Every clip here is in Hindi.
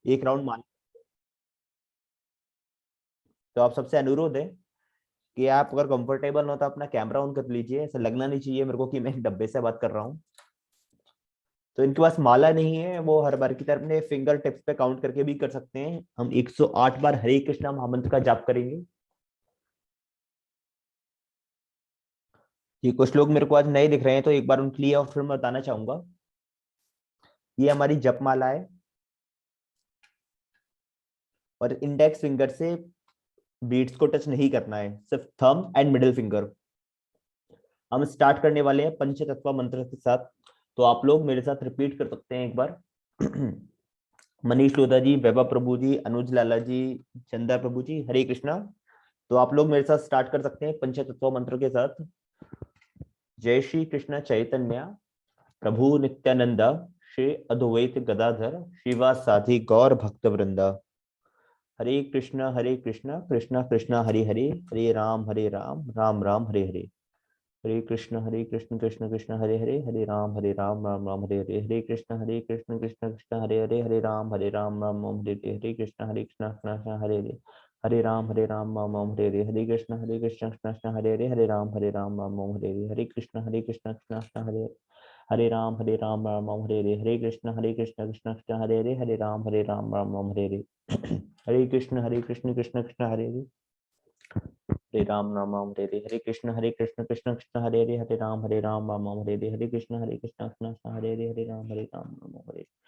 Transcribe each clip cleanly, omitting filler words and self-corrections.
एक राउंड मान। तो आप सबसे अनुरोध है कि आप अगर कंफर्टेबल हो तो अपना कैमरा ऑन कर लीजिए, ऐसा लगना नहीं चाहिए मेरे को कि मैं एक डब्बे से बात कर रहा हूँ। तो इनके पास माला नहीं है, वो हर बार की तरह अपने फिंगर टिप्स पे काउंट करके भी कर सकते हैं। हम 108 बार हरे कृष्णा महामंत्र का जाप करेंगे। ये कुछ लोग मेरे को आज नए दिख रहे हैं, तो एक बार उनके लिए और फिर मैं बताना चाहूंगा, ये हमारी जप माला है और इंडेक्स फिंगर से बीट्स को टच नहीं करना है, सिर्फ थंब एंड मिडिल फिंगर। हम स्टार्ट करने वाले हैं पंचतत्व मंत्र के साथ। तो आप लोग मेरे साथ रिपीट कर सकते हैं एक बार। मनीष लोधा जी, वैभव प्रभु जी, अनुज लाला जी, चंदा प्रभु जी, हरे कृष्णा। तो आप लोग मेरे साथ स्टार्ट कर सकते हैं पंचतत्व मंत्र के साथ। जय श्री कृष्ण चैतन्य प्रभु नित्यानंद, श्री अद्वैत गदाधर शिवासादि गौर भक्त वृंदा। हरे कृष्ण कृष्ण कृष्ण हरे हरे, हरे राम राम राम हरे हरे। हरे कृष्ण कृष्ण कृष्ण हरे हरे, हरे राम राम हरे हरे। हरे कृष्ण कृष्ण कृष्ण हरे हरे, हरे राम राम हरे हरे। हरे कृष्ण कृष्ण हरे हरे, हरे राम राम हरे हरे। हरे कृष्ण कृष्ण कृष्ण हरे हरे, हरे राम राम हरे हरे। हरे कृष्ण कृष्ण कृष्ण हरे हरे राम राम हरे हरे। हरे कृष्ण कृष्ण कृष्ण हरे हरे, हरे राम राम हरे हरे। हरे कृष्ण कृष्ण कृष्ण हरे हरे, राम हरे हरे। हरे कृष्ण कृष्ण कृष्ण हरे हरे, हरे राम हरे हरे। हरे कृष्ण कृष्ण कृष्ण हरे हरे, हरे राम राम हरे। कृष्ण कृष्ण कृष्ण हरे हरे, हरे राम हरे हरे। हरे कृष्ण कृष्ण कृष्ण हरे हरे, हरे राम हरे हरे। हरे कृष्ण कृष्ण कृष्ण हरे हरे, हरे राम हरे हरे।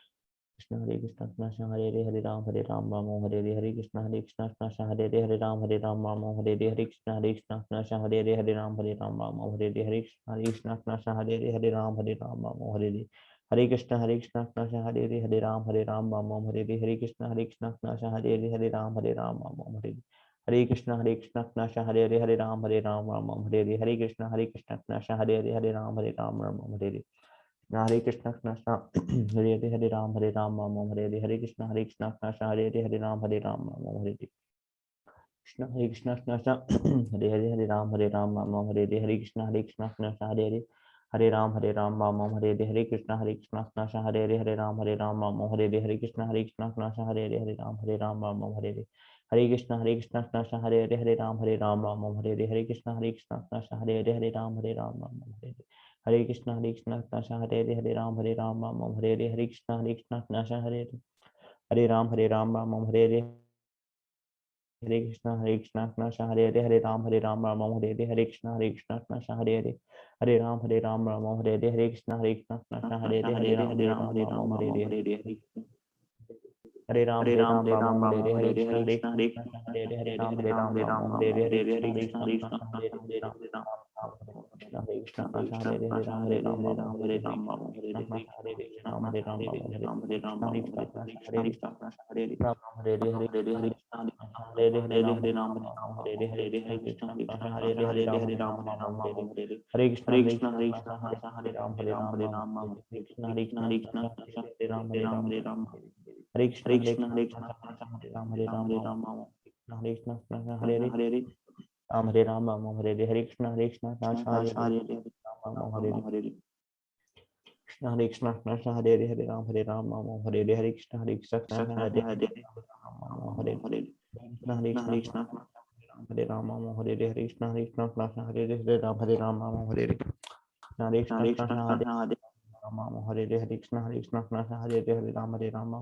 हरे कृष्ण कृष्ण हरे हरे, हरे राम हरे हरे। हरे कृष्ण कृष्ण कृष्ण हरे हरे, हरे राम हरे हरे। हरे कृष्ण कृष्ण कृष्ण हरे हरे, हरे राम हरे हरे। हरे कृष्ण कृष्ण हरे हरे, हरे राम राम हरे हरे। हरे कृष्ण कृष्ण हरे हरे, हरे राम राम हरे हरे। हरे कृष्ण कृष्ण हरे हरे, हरे राम राम हरे हरे। हरे कृष्ण कृष्ण हरे हरे, हरे राम राम हरे हरे। कृष्ण कृष्ण हरे हरे, हरे राम राम हरे हरे। हरे कृष्ण कृष्ण हरे हरे, हरे राम राम हरे हरे। हरे कृष्ण कृष्ण हरे हरे, हरे राम राम हरे हरे। हरे कृष्ण कृष्ण हरे हरे, हरे राम राम हरे हरे। हरे कृष्ण कृष्ण हरे हरे, हरे राम राम हरे हरे। हरे कृष्ण कृष्ण हरे हरे, हरे राम राम हरे हरे। हरे कृष्ण कृष्ण हरे हरे, हरे राम राम हरे हरे। हरे कृष्ण कृष्ण हरे हरे, हरे राम राम हरे हरे। हरे कृष्ण कृष्ण हरे हरे, हरे राम राम हरे हरे। हरे कृष्ण कृष्ण हरे हरे, हरे राम राम हरे हरे। हरे कृष्ण कृष्ण हरे हरे, हरे राम राम हरे हरे। हरे राम राम हरे हरे। हरे कृष्ण कृष्ण हरे हरे, हरे राम राम हरे हरे। हरे कृष्ण कृष्ण हरे हरे, हरे राम हरे कृष्ण कृष्ण हरे हरे, हरे राम हरे हरे। कृष्ण कृष्ण हरे हरे, हरे राम हरे हरे। कृष्ण कृष्ण हरे हरे, राम हरे हरे। हरे कृष्ण कृष्ण हरे हरे, हरे राम हरे हरे। हरे हरे कृष्ण कृष्ण हरे हरे, हरे राम हरे हरे। हरे कृष्ण कृष्ण हरे हरे, राम हरे हरे। हरे कृष्ण कृष्ण हरे हरे, हरे राम हरे हरे। हरे कृष्ण कृष्ण हरे राम हरे कृष्ण कृष्ण हरे हरे, राम हरे हरे। हरे कृष्ण कृष्ण हरे हरे, राम हरे हरे। कृष्ण कृष्ण हरे हरे, हरे राम हरे हरे। हरे कृष्ण कृष्ण हरे हरे, राम हरे हरे। कृष्ण कृष्ण हरे राम हरे हरे। हरे कृष्ण कृष्ण हरे हरे, हरे राम हरे हरे। हरे कृष्ण कृष्ण हरे राम हरे हरे। हरे कृष्ण कृष्ण हरे हरे, हरे राम हरे हरे। हरे कृष्ण कृष्ण हरे हरे, हरे राम हरे हरे। हरे कृष्ण कृष्ण हरे हरे, हरे राम हरे हरे। हरे कृष्ण कृष्ण हरे हरे, हरे राम हरे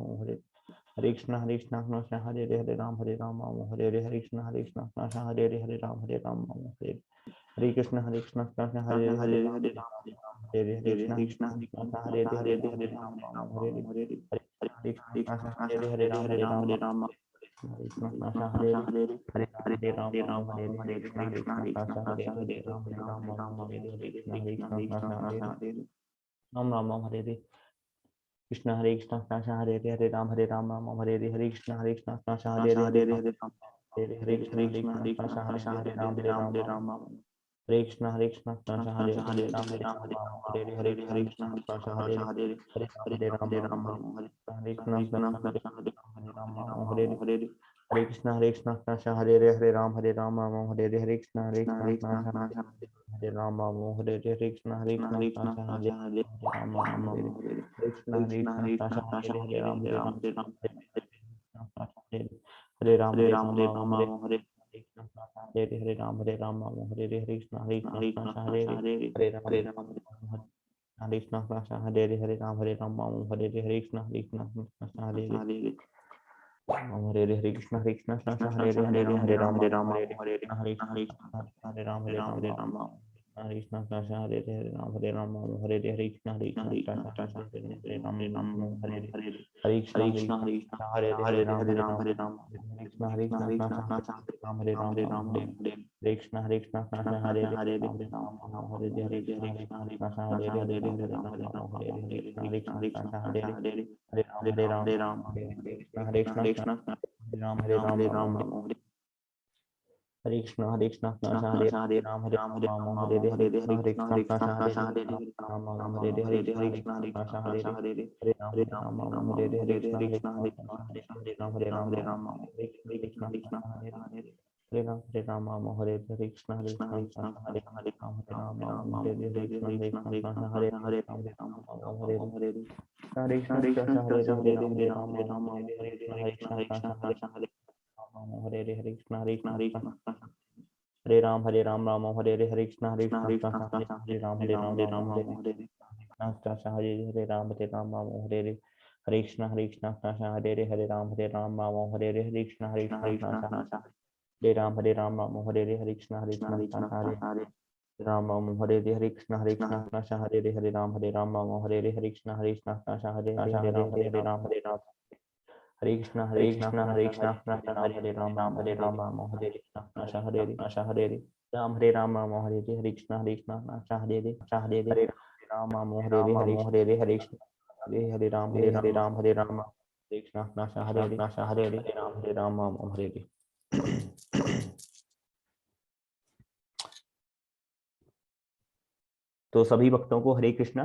हरे। हरे कृष्ण कृष्ण हरे हरे, हरे राम हरे हरे। हरे कृष्ण हरे हरे, हरे राम हरे कृष्ण हरे हरे, हरे राम हरे हरे। हरे कृष्ण कृष्ण हरे हरे, हरे राम हरे हरे। हरे कृष्ण कृष्ण हरे हरे, राम हरे हरे। कृष्ण कृष्ण हरे हरे, हरे राम हरे हरे। हरे कृष्ण कृष्ण हरे हरे, हरे राम हरे हरे। हरे कृष्ण कृष्ण हरे हरे, हरे राम हरे कृष्ण कृष्ण हरे हरे, हरे राम हरे हरे। हरे कृष्ण कृष्ण हरे हरे, हरे राम हरे कृष्ण कृष्ण हरे हरे, राम हरे हरे। हरे कृष्ण कृष्ण हरे हरे, हरे राम हरे हरे। हरे कृष्ण कृष्ण हरे राम हरे हरे। हरे कृष्ण कृष्ण हरे राम हरे हरे। हरे कृष्ण कृष्ण हरे हरे, हरे राम हरे राम हरे हरे। हरे राम हरे राम हरे कृष्ण हरे राम हरे राम हरे कृष्ण हरे कृष्ण हरे राम हरे राम हरे कृष्ण हरे राम हरे राम हरे कृष्ण हरे कृष्ण हरे कृष्ण हरे कृष्ण हरे राम हरे राम हरे राम हरे कृष्ण हरे राम हरे राम हरे कृष्ण हरे राम हरे कृष्ण हरे राम हरे कृष्ण हरे राम हरे कृष्ण हरे कृष्ण हरे राम हरे कृष्ण हरे कृष्ण हरे राम हरे कृष्ण हरे राम हरे कृष्ण हरे कृष्ण हरे राम हरे कृष्ण हरे राम हरे कृष्ण हरे राम हरे कृष्ण हरे राम हरे कृष्ण हरे राम हरे कृष्ण हरे राम हरे कृष्ण हरे राम हरे कृष्ण हरे राम हरे कृष्ण हरे कृष्ण हरे राम हरे कृष्ण हरे राम हरे राम हरे कृष्ण हरे राम हरे कृष्ण हरे राम हरे कृष्ण हरे राम हरे कृष्ण हरे राम हरे कृष्ण हरे राम हरे कृष्ण हरे कृष्ण हरे राम हरे राम हरे राम हरे कृष्ण हरे राम हरे हरे राम हरे कृष्ण हरे राम हरे तो सभी भक्तों को हरे कृष्णा।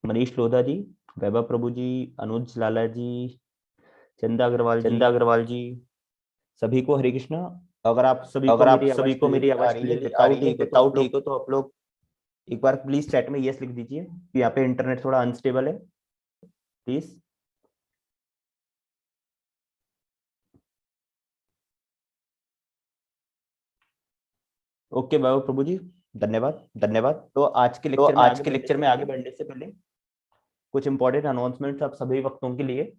मनीष लोधा जी, वैभव प्रभु जी, अनुज लाला जी, चंदा अग्रवाल जी, सभी को हरे कृष्णा। अगर आप सभी को मेरी आवाज क्लियर आ रही है विदाउट ठीक हो तो आप लोग एक बार प्लीज चैट में यस लिख दीजिए कि यहाँ पे इंटरनेट थोड़ा अनस्टेबल है प्लीज। ओके वैभव प्रभु जी, धन्यवाद। तो आज के लेक्चर में आगे बढ़ने से पहले कुछ इंपॉर्टेंट अनाउंसमेंट्स आप सभी वक्तों के लिए।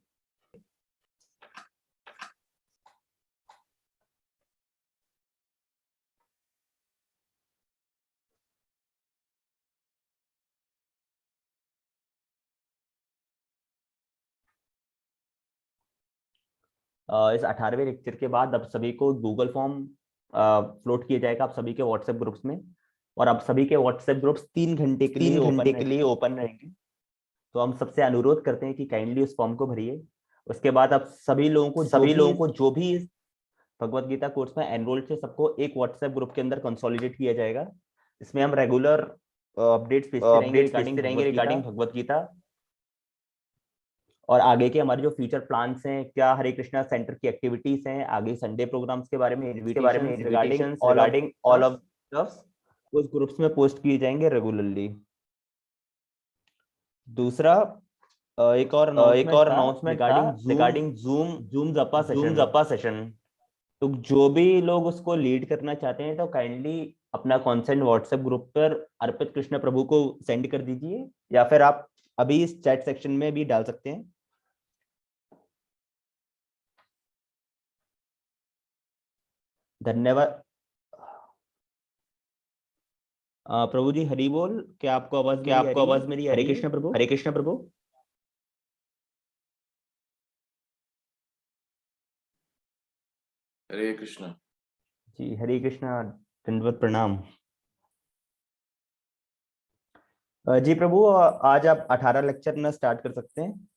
इस 18वें लेक्चर के बाद अब सभी को गूगल फॉर्म फ्लोट किया जाएगा आप सभी के व्हाट्सएप ग्रुप्स में, और अब सभी के व्हाट्सएप ग्रुप्स 3 घंटे के लिए ओपन रहेंगे। तो हम सबसे अनुरोध करते हैं कि काइंडली उस फॉर्म को भरिए। उसके बाद आप सभी लोगों को जो भी इस भगवत गीता कोर्स में एनरोल्ड थे सबको एक व्हाट्सएप ग्रुप के अंदर कंसोलिडेट किया जाएगा। इसमें हम रेगुलर अपडेट्स भेजते रहेंगे रिगार्डिंग भगवत गीता और आगे के हमारे जो फ्यूचर प्लान्स हैं, क्या हरे कृष्णा सेंटर की एक्टिविटीज हैं, आगे संडे प्रोग्राम्स के बारे में रिगार्डिंग ऑल ऑफ उस ग्रुप्स में पोस्ट किए जाएंगे रेगुलरली। दूसरा एक और अनाउंसमेंट रिगार्डिंग जूम जपा सेशन। तो जो भी लोग उसको लीड करना चाहते हैं तो काइंडली अपना कॉन्सेंट व्हाट्सएप ग्रुप पर अर्पित कृष्ण प्रभु को सेंड कर दीजिए, या फिर आप अभी इस चैट सेक्शन में भी डाल सकते हैं। धन्यवाद। प्रभु जी हरि बोल। क्या आपको आवाज मेरी हरे कृष्ण प्रभु। हरे कृष्णा जी हरे कृष्णा, दंडवत प्रणाम। जी प्रभु, आज आप 18 लेक्चर ना स्टार्ट कर सकते हैं।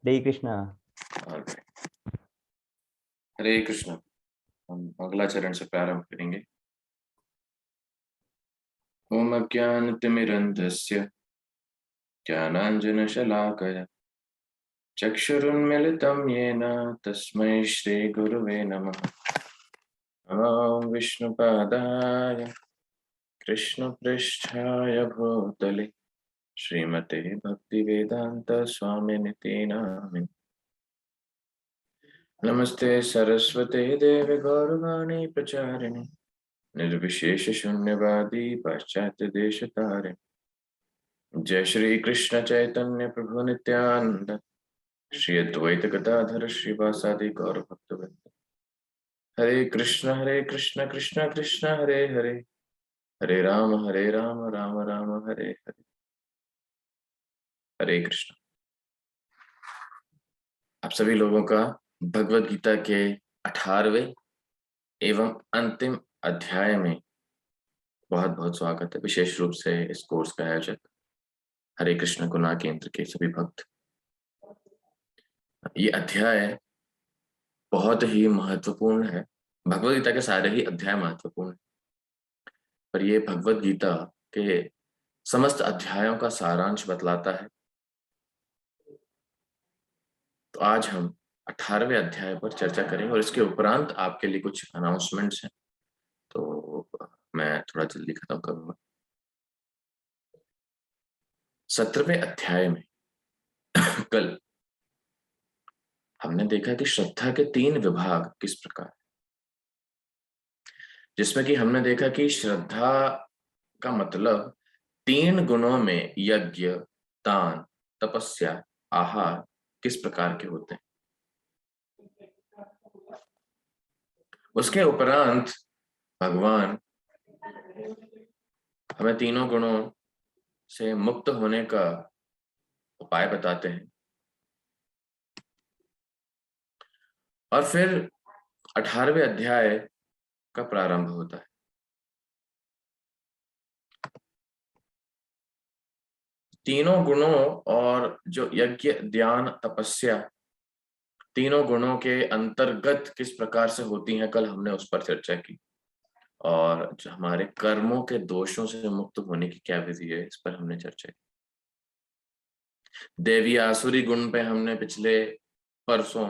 हरे कृष्णा। हरे कृष्णा। हम अगला चरण से प्रारंभ करेंगे। ओम अज्ञानतिमिरन्धस्य ज्ञानाञ्जनशलाकया चक्षुरुन्मिलितं येन तस्मै श्रीगुरुवे नमः। नमो विष्णुपादाय कृष्णपृष्ठाय भूतले श्रीमते भक्तिवेदान्त स्वामिनिति नामिने। नमस्ते सरस्वते देव गौरवाणी प्रचारिणे निर्विशेष शून्यवादी पाश्चात्य देश तारे। जय श्री कृष्ण चैतन्य प्रभु नित्यानंद श्री अद्वैत गदाधर श्रीवासादि गौर भक्तवृंद। हरे कृष्ण कृष्ण कृष्ण हरे हरे, हरे राम राम राम हरे हरे। हरे कृष्ण। आप सभी लोगों का भगवत गीता के 18वें एवं अंतिम अध्याय में बहुत बहुत स्वागत है। विशेष रूप से इस कोर्स का आयोजक हरे कृष्ण गुना केंद्र के सभी भक्त। ये अध्याय बहुत ही महत्वपूर्ण है। भगवत गीता के सारे ही अध्याय महत्वपूर्ण है, पर ये भगवत गीता के समस्त अध्यायों का सारांश बतलाता है। तो आज हम 18वें अध्याय पर चर्चा करेंगे और इसके उपरांत आपके लिए कुछ अनाउंसमेंट्स हैं, तो मैं थोड़ा जल्दी खत्म करूंगा। 17वें अध्याय में कल हमने देखा कि श्रद्धा के 3 विभाग किस प्रकार, जिसमें कि हमने देखा कि श्रद्धा का मतलब 3 गुणों में यज्ञ, दान, तपस्या, आहार किस प्रकार के होते हैं। उसके उपरांत भगवान हमें तीनों गुणों से मुक्त होने का उपाय बताते हैं और फिर 18वें अध्याय का प्रारंभ होता है। तीनों गुणों और जो यज्ञ, ध्यान, तपस्या, तीनों गुणों के अंतर्गत किस प्रकार से होती हैं, कल हमने उस पर चर्चा की। और जो हमारे कर्मों के दोषों से मुक्त होने की क्या विधि है, इस पर हमने चर्चा की। देवी आसुरी गुण पे हमने पिछले परसों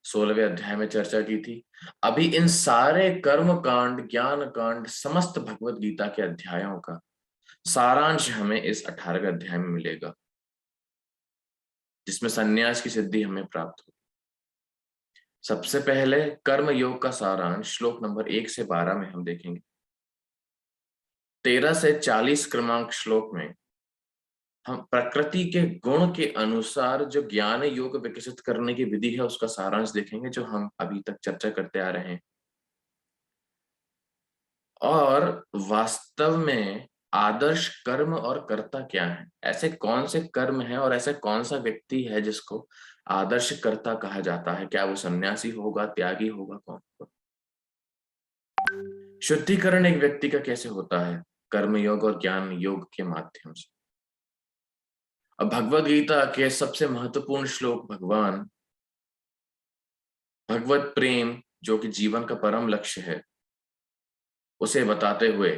16वें अध्याय में चर्चा की थी। अभी इन सारे कर्म कांड, ज्ञान कांड, समस्त भगवत गीता के अध्यायों का सारांश हमें इस 18वें अध्याय में मिलेगा, जिसमें संन्यास की सिद्धि हमें प्राप्त हो। सबसे पहले कर्म योग का सारांश श्लोक नंबर 1 से 12 में हम देखेंगे। 13 से 40 क्रमांक श्लोक में हम प्रकृति के गुण के अनुसार जो ज्ञान योग विकसित करने की विधि है, उसका सारांश देखेंगे, जो हम अभी तक चर्चा करते आ रहे हैं। और वास्तव में आदर्श कर्म और कर्ता क्या है, ऐसे कौन से कर्म है और ऐसा कौन सा व्यक्ति है जिसको आदर्श कर्ता कहा जाता है। क्या वो सन्यासी होगा, त्यागी होगा, कौन होगा। शुद्धिकरण एक व्यक्ति का कैसे होता है, कर्म योग और ज्ञान योग के माध्यम से। अब भगवत गीता के सबसे महत्वपूर्ण श्लोक भगवान भगवत प्रेम, जो कि जीवन का परम लक्ष्य है, उसे बताते हुए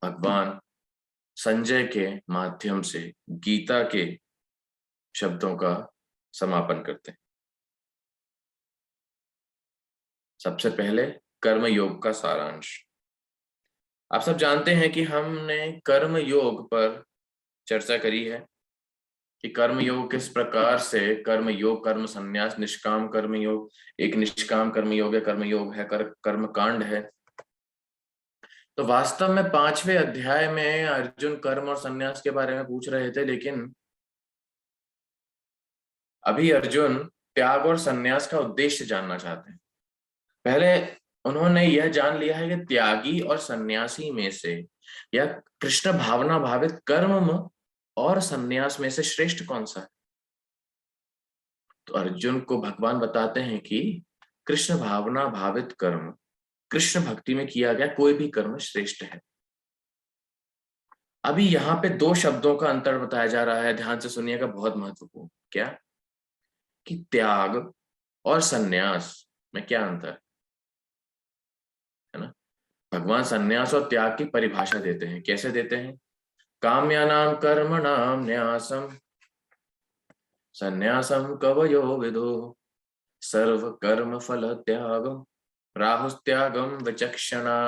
भगवान संजय के माध्यम से गीता के शब्दों का समापन करते हैं। सबसे पहले कर्म योग का सारांश। आप सब जानते हैं कि हमने कर्म योग पर चर्चा करी है कि कर्म योग किस प्रकार से, कर्म योग, कर्म संन्यास, निष्काम कर्म योग, एक निष्काम कर्म योग है, कर्म योग है, कर्म कांड है। तो वास्तव में 5वें अध्याय में अर्जुन कर्म और संन्यास के बारे में पूछ रहे थे, लेकिन अभी अर्जुन त्याग और संन्यास का उद्देश्य जानना चाहते हैं। पहले उन्होंने यह जान लिया है कि त्यागी और सन्यासी में से या कृष्ण भावना भावित कर्म और संन्यास में से श्रेष्ठ कौन सा है। तो अर्जुन को भगवान बताते हैं कि कृष्ण भावना भावित कर्म, कृष्ण भक्ति में किया गया कोई भी कर्म श्रेष्ठ है। अभी यहाँ पे 2 शब्दों का अंतर बताया जा रहा है, ध्यान से सुनिएगा, बहुत महत्वपूर्ण। क्या कि त्याग और सन्यास में क्या अंतर है ना। भगवान सन्यास और त्याग की परिभाषा देते हैं। कैसे देते हैं? काम्यानाम कर्मणाम न्यासम सन्यासम कवयो विदो सर्व कर्म फल त्यागम राहुस्त्यागम विचक्षणा।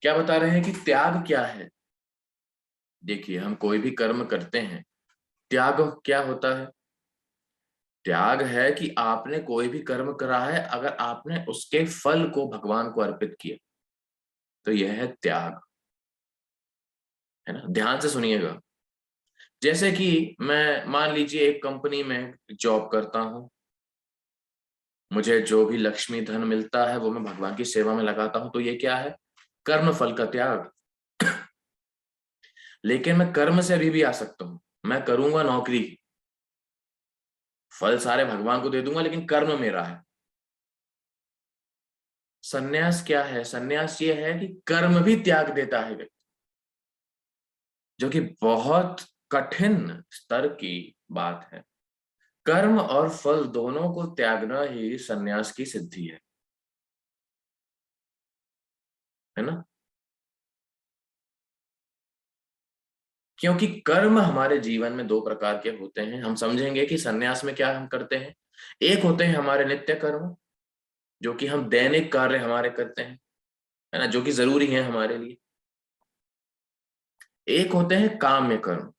क्या बता रहे हैं कि त्याग क्या है। देखिए, हम कोई भी कर्म करते हैं, त्याग क्या होता है? त्याग है कि आपने कोई भी कर्म करा है, अगर आपने उसके फल को भगवान को अर्पित किया तो यह है त्याग, है ना। ध्यान से सुनिएगा। जैसे कि मैं मान लीजिए एक कंपनी में जॉब करता हूं, मुझे जो भी लक्ष्मी धन मिलता है वो मैं भगवान की सेवा में लगाता हूं, तो ये क्या है? कर्म फल का त्याग। लेकिन मैं कर्म से अभी भी आ सकता हूं, मैं करूंगा नौकरी, फल सारे भगवान को दे दूंगा, लेकिन कर्म मेरा है। सन्यास क्या है? सन्यास ये है कि कर्म भी त्याग देता है व्यक्ति, जो कि बहुत कठिन स्तर की बात है। कर्म और फल दोनों को त्यागना ही सन्यास की सिद्धि है ना। क्योंकि कर्म हमारे जीवन में दो प्रकार के होते हैं। हम समझेंगे कि सन्यास में क्या हम करते हैं। एक होते हैं हमारे नित्य कर्म, जो कि हम दैनिक कार्य हमारे करते हैं, है ना, जो कि जरूरी है हमारे लिए। एक होते हैं काम्य कर्म।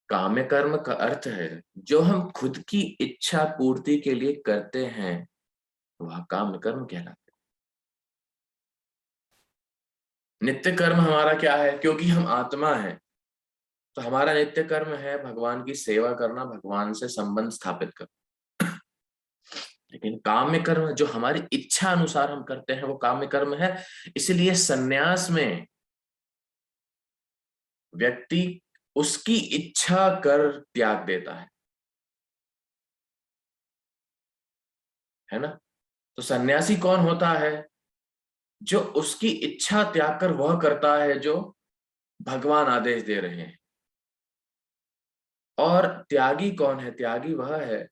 काम्य कर्म का अर्थ है जो हम खुद की इच्छा पूर्ति के लिए करते हैं, वह काम्य कर्म कहलाता है। नित्य कर्म हमारा क्या है? क्योंकि हम आत्मा है, तो हमारा नित्य कर्म है भगवान की सेवा करना, भगवान से संबंध स्थापित करना। लेकिन काम्य कर्म जो हमारी इच्छा अनुसार हम करते हैं वो काम्य कर्म है। इसलिए सन्यास में व्यक्ति उसकी इच्छा कर त्याग देता है ना। तो सन्यासी कौन होता है? जो उसकी इच्छा त्याग कर वह करता है जो भगवान आदेश दे रहे हैं। और त्यागी कौन है? त्यागी वह है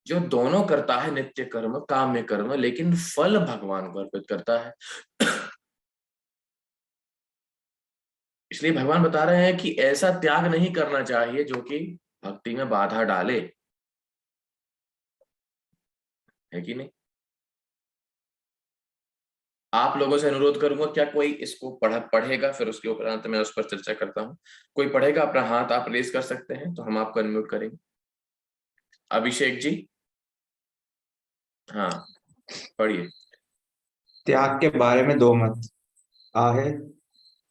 जो दोनों करता है, नित्य कर्म काम्य कर्म, लेकिन फल भगवान को अर्पित करता है। इसलिए भगवान बता रहे हैं कि ऐसा त्याग नहीं करना चाहिए जो कि भक्ति में बाधा डाले, है कि नहीं। आप लोगों से अनुरोध करूंगा, क्या कोई इसको पढ़ेगा? फिर उसके उपरांत मैं उस पर चर्चा करता हूं। कोई पढ़ेगा? अपना हाथ आप रेज कर सकते हैं तो हम आपको अनम्यूट करेंगे। अभिषेक जी, हाँ पढ़िए। त्याग के बारे में दो मत आहे।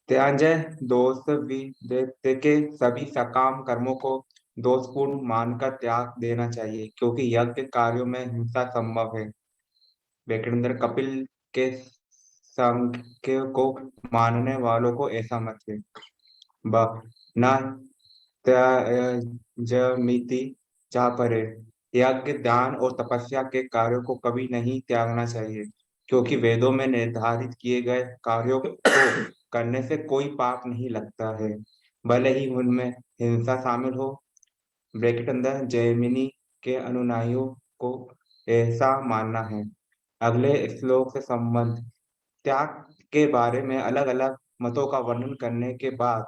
त्याजय दोष विद्य के सभी सकाम कर्मों को दोषपूर्ण मानकर त्याग देना चाहिए, क्योंकि यज्ञ कार्यों में हिंसा संभव है। वेंकटेंद्र कपिल के सांख्य को मानने वालों को ऐसा मत है। ब न त्याजमिति जहाँ पर है, यज्ञ दान और तपस्या के कार्यों को कभी नहीं त्यागना चाहिए, क्योंकि वेदों में निर्धारित किए गए कार्यों को करने से कोई पाप नहीं लगता है, भले ही उनमें हिंसा शामिल हो। ब्रैकेट अंदर जैमिनी के अनुयायियों को ऐसा मानना है। अगले श्लोक से संबंध त्याग के बारे में अलग अलग मतों का वर्णन करने के बाद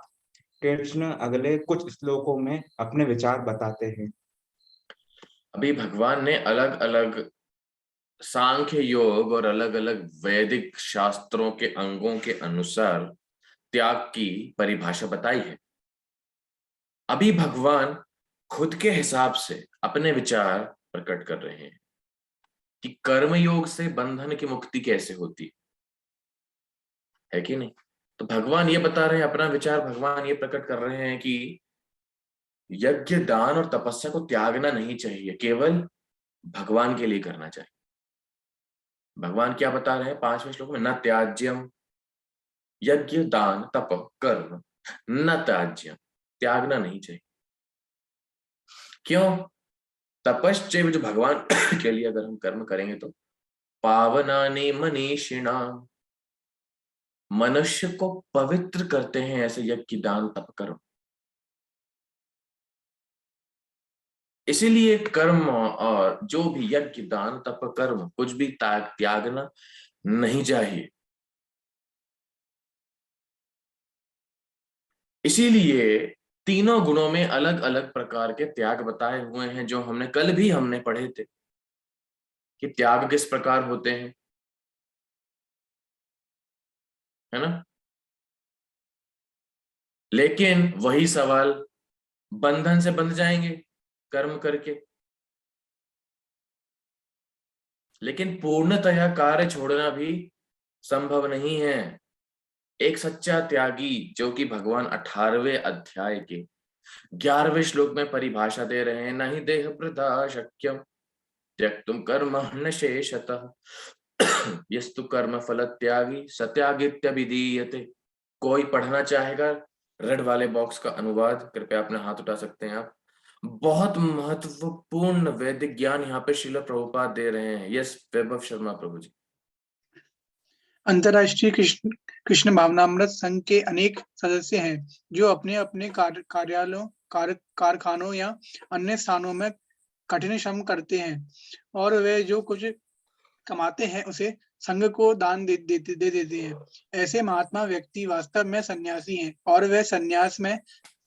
कृष्ण अगले कुछ श्लोकों में अपने विचार बताते हैं। अभी भगवान ने अलग अलग सांख्य योग और अलग अलग वैदिक शास्त्रों के अंगों के अनुसार त्याग की परिभाषा बताई है। अभी भगवान खुद के हिसाब से अपने विचार प्रकट कर रहे हैं कि कर्म योग से बंधन की मुक्ति कैसे होती है कि नहीं। तो भगवान ये बता रहे हैं, अपना विचार भगवान ये प्रकट कर रहे हैं कि यज्ञ दान और तपस्या को त्यागना नहीं चाहिए, केवल भगवान के लिए करना चाहिए। भगवान क्या बता रहे हैं 5वें श्लोक में? न त्याज्यम, यज्ञ दान तप कर्म न त्याज्यम, त्यागना नहीं चाहिए। क्यों? तपश्चैव, जो भगवान के लिए अगर हम कर्म करेंगे तो पावनानि मनीषिणाम, मनुष्य को पवित्र करते हैं ऐसे यज्ञ दान तप कर्म। इसीलिए कर्म और जो भी यज्ञ दान तप कर्म कुछ भी त्यागना नहीं चाहिए। इसीलिए तीनों गुणों में अलग अलग प्रकार के त्याग बताए हुए हैं, जो हमने पढ़े थे कि त्याग किस प्रकार होते हैं, है ना। लेकिन वही सवाल, बंधन से बंध जाएंगे कर्म करके, लेकिन पूर्णतया कार्य छोड़ना भी संभव नहीं है। एक सच्चा त्यागी, जो कि भगवान 18वें अध्याय के 11वें श्लोक में परिभाषा दे रहे हैं, नहीं देह प्रदा शक्यम त्यक्तुम कर्म न शेषतः यस्तु कर्म फल त्यागी सत्यागित्यभिधीयते। कोई पढ़ना चाहेगा? रेड वाले बॉक्स का अनुवाद कृपया अपना हाथ उठा सकते हैं आप। बहुत महत्वपूर्ण वैदिक ज्ञान यहाँ पे श्रील प्रभुपाद दे रहे हैं। यस वैभव शर्मा प्रभु जी। अंतर्राष्ट्रीय कृष्ण भावनामृत संघ के अनेक सदस्य हैं जो अपने अपने कार्यालयों, कारखानों या अन्य स्थानों में कठिन श्रम करते हैं और वे जो कुछ कमाते हैं उसे संघ को दान दे देते हैं। ऐसे महात्मा व्यक्ति वास्तव में सन्यासी हैं और वे सन्यास में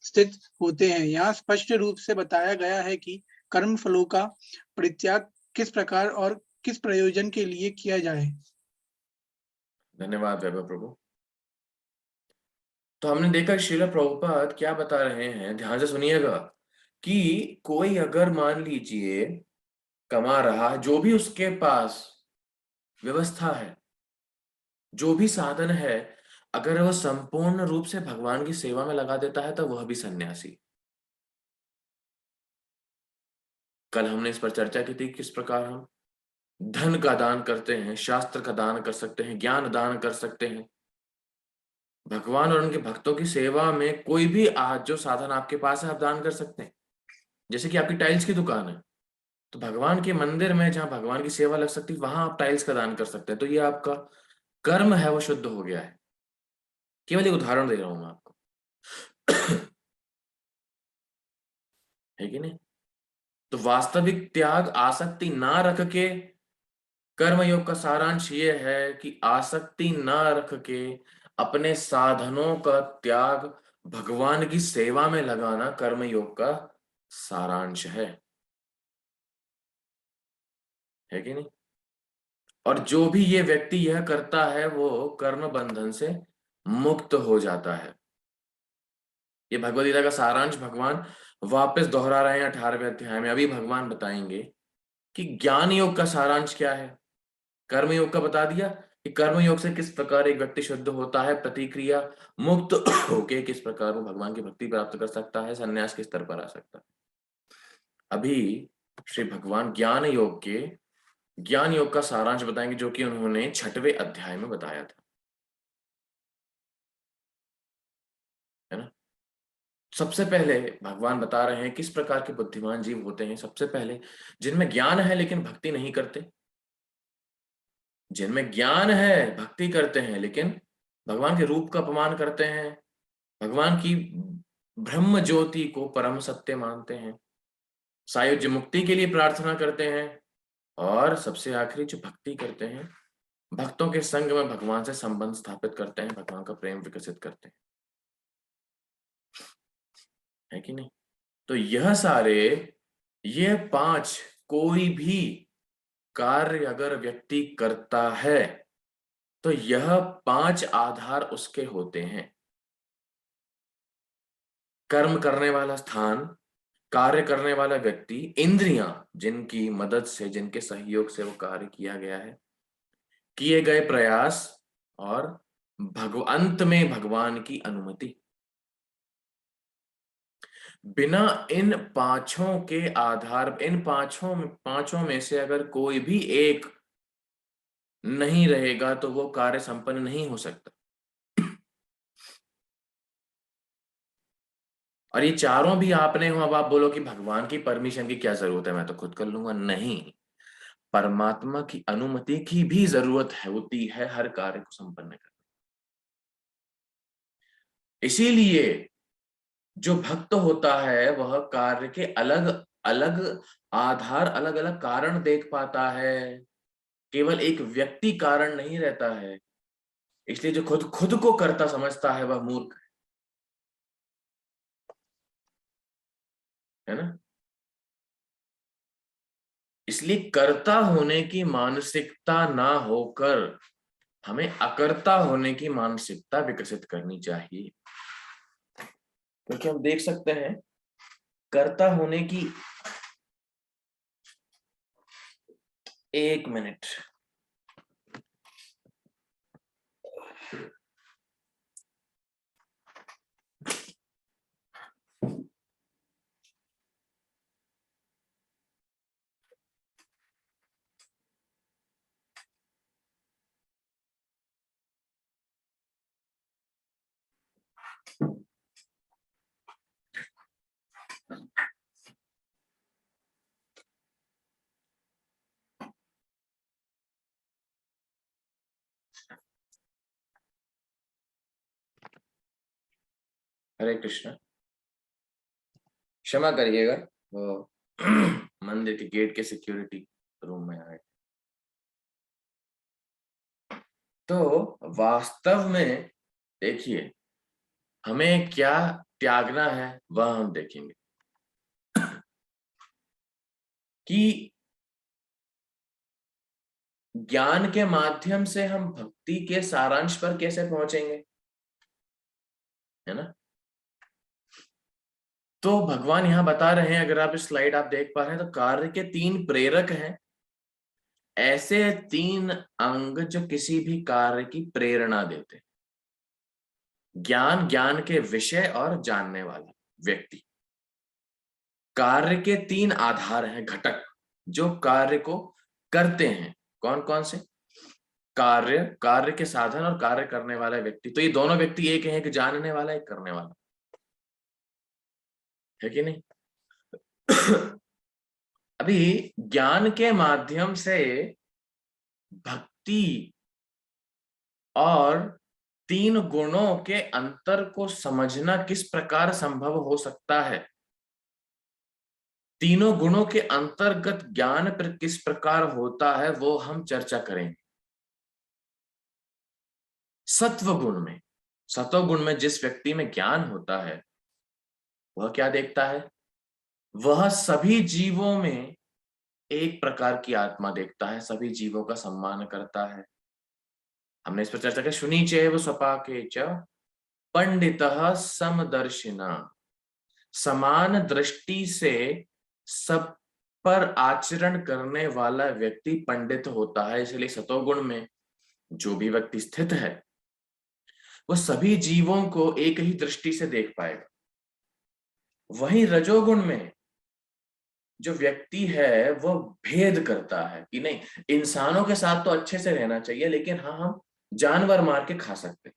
स्थित होते हैं। यहाँ स्पष्ट रूप से बताया गया है कि कर्म फलों का परित्याग किस प्रकार और किस प्रयोजन के लिए किया जाए। धन्यवाद वैभव प्रभु। तो हमने देखा श्रील प्रभुपाद क्या बता रहे हैं, ध्यान से सुनिएगा, कि कोई अगर मान लीजिए कमा रहा, जो भी उसके पास व्यवस्था है, जो भी साधन है, अगर वह संपूर्ण रूप से भगवान की सेवा में लगा देता है तो वह भी सन्यासी। कल हमने इस पर चर्चा की थी किस प्रकार हम धन का दान करते हैं, शास्त्र का दान कर सकते हैं, ज्ञान दान कर सकते हैं। भगवान और उनके भक्तों की सेवा में कोई भी आज जो साधन आपके पास है आप दान कर सकते हैं। जैसे कि आपकी टाइल्स की दुकान है, तो भगवान के मंदिर में जहां भगवान की सेवा लग सकती है वहां आप टाइल्स का दान कर सकते हैं। तो ये आपका कर्म है वो शुद्ध हो गया है। केवल एक उदाहरण दे रहा हूं मैं आपको है कि नहीं? तो वास्तविक त्याग आसक्ति ना रख के, कर्म योग का सारांश ये है कि आसक्ति ना रख के अपने साधनों का त्याग भगवान की सेवा में लगाना कर्म योग का सारांश है कि नहीं? और जो भी ये व्यक्ति यह करता है वो कर्म बंधन से मुक्त हो जाता है। ये भगवद गीता का सारांश भगवान वापस दोहरा रहे हैं 18वें अध्याय में। अभी भगवान बताएंगे कि ज्ञान योग का सारांश क्या है। कर्म योग का बता दिया कि कर्म योग से किस प्रकार एक व्यक्ति शुद्ध होता है, प्रतिक्रिया मुक्त होके किस प्रकार वो भगवान की भक्ति प्राप्त कर सकता है, संन्यास के स्तर पर आ सकता है। अभी श्री भगवान ज्ञान योग का सारांश बताएंगे, जो कि उन्होंने 6वें अध्याय में बताया था, है ना। सबसे पहले भगवान बता रहे हैं किस प्रकार के बुद्धिमान जीव होते हैं। सबसे पहले जिनमें ज्ञान है लेकिन भक्ति नहीं करते, जिनमें ज्ञान है भक्ति करते हैं लेकिन भगवान के रूप का अपमान करते हैं, भगवान की ब्रह्म ज्योति को परम सत्य मानते हैं, सायुज्य मुक्ति के लिए प्रार्थना करते हैं, और सबसे आखिरी जो भक्ति करते हैं, भक्तों के संग में भगवान से संबंध स्थापित करते हैं, भगवान का प्रेम विकसित करते हैं, है कि नहीं? तो ये 5 कोई भी कार्य अगर व्यक्ति करता है तो यह 5 आधार उसके होते हैं। कर्म करने वाला स्थान, कार्य करने वाला व्यक्ति, इंद्रियां जिनकी मदद से, जिनके सहयोग से वो कार्य किया गया है, किए गए प्रयास, और अंत में भगवान की अनुमति। बिना इन 5 के आधार, इन पांचों में से अगर कोई भी एक नहीं रहेगा तो वो कार्य संपन्न नहीं हो सकता। और ये चारों भी आपने हो, अब आप बोलो कि भगवान की परमिशन की क्या जरूरत है, मैं तो खुद कर लूंगा। नहीं, परमात्मा की अनुमति की भी जरूरत होती है हर कार्य को संपन्न करने। इसीलिए जो भक्त होता है वह कार्य के अलग अलग आधार, अलग अलग कारण देख पाता है, केवल एक व्यक्ति कारण नहीं रहता है। इसलिए जो खुद को करता समझता है वह मूर्ख है ना। इसलिए कर्ता होने की मानसिकता ना होकर हमें अकर्ता होने की मानसिकता विकसित करनी चाहिए, क्योंकि हम देख सकते हैं कर्ता होने की एक मिनट। हरे कृष्ण, क्षमा करिएगा, वो मंदिर के गेट के सिक्योरिटी रूम में आए। तो वास्तव में देखिए, हमें क्या त्यागना है वह हम देखेंगे कि ज्ञान के माध्यम से हम भक्ति के सारांश पर कैसे पहुंचेंगे, है ना। तो भगवान यहां बता रहे हैं, अगर आप इस स्लाइड आप देख पा रहे हैं, तो कार्य के 3 प्रेरक हैं, ऐसे 3 अंग जो किसी भी कार्य की प्रेरणा देते। ज्ञान, ज्ञान के विषय और जानने वाला व्यक्ति। कार्य के 3 आधार हैं, घटक, जो कार्य को करते हैं। कौन कौन से? कार्य, कार्य के साधन और कार्य करने वाला व्यक्ति। तो ये दोनों व्यक्ति एक है, कि जानने वाला, एक करने वाला, है कि नहीं। अभी ज्ञान के माध्यम से भक्ति और 3 गुणों के अंतर को समझना किस प्रकार संभव हो सकता है, तीनों गुणों के अंतर्गत ज्ञान पर किस प्रकार होता है, वो हम चर्चा करेंगे। सत्व गुण में, सत्व गुण में जिस व्यक्ति में ज्ञान होता है, वह क्या देखता है? वह सभी जीवों में एक प्रकार की आत्मा देखता है, सभी जीवों का सम्मान करता है। हमने इस पर चर्चा की, शुनि चैव स्वपाके च पंडितः समदर्शिना। समान दृष्टि से सब पर आचरण करने वाला व्यक्ति पंडित होता है। इसलिए सतोगुण में जो भी व्यक्ति स्थित है, वो सभी जीवों को एक ही दृष्टि से देख पाएगा। वहीं रजोगुण में जो व्यक्ति है, वो भेद करता है कि नहीं, इंसानों के साथ तो अच्छे से रहना चाहिए, लेकिन हाँ, हम जानवर मार के खा सकते हैं,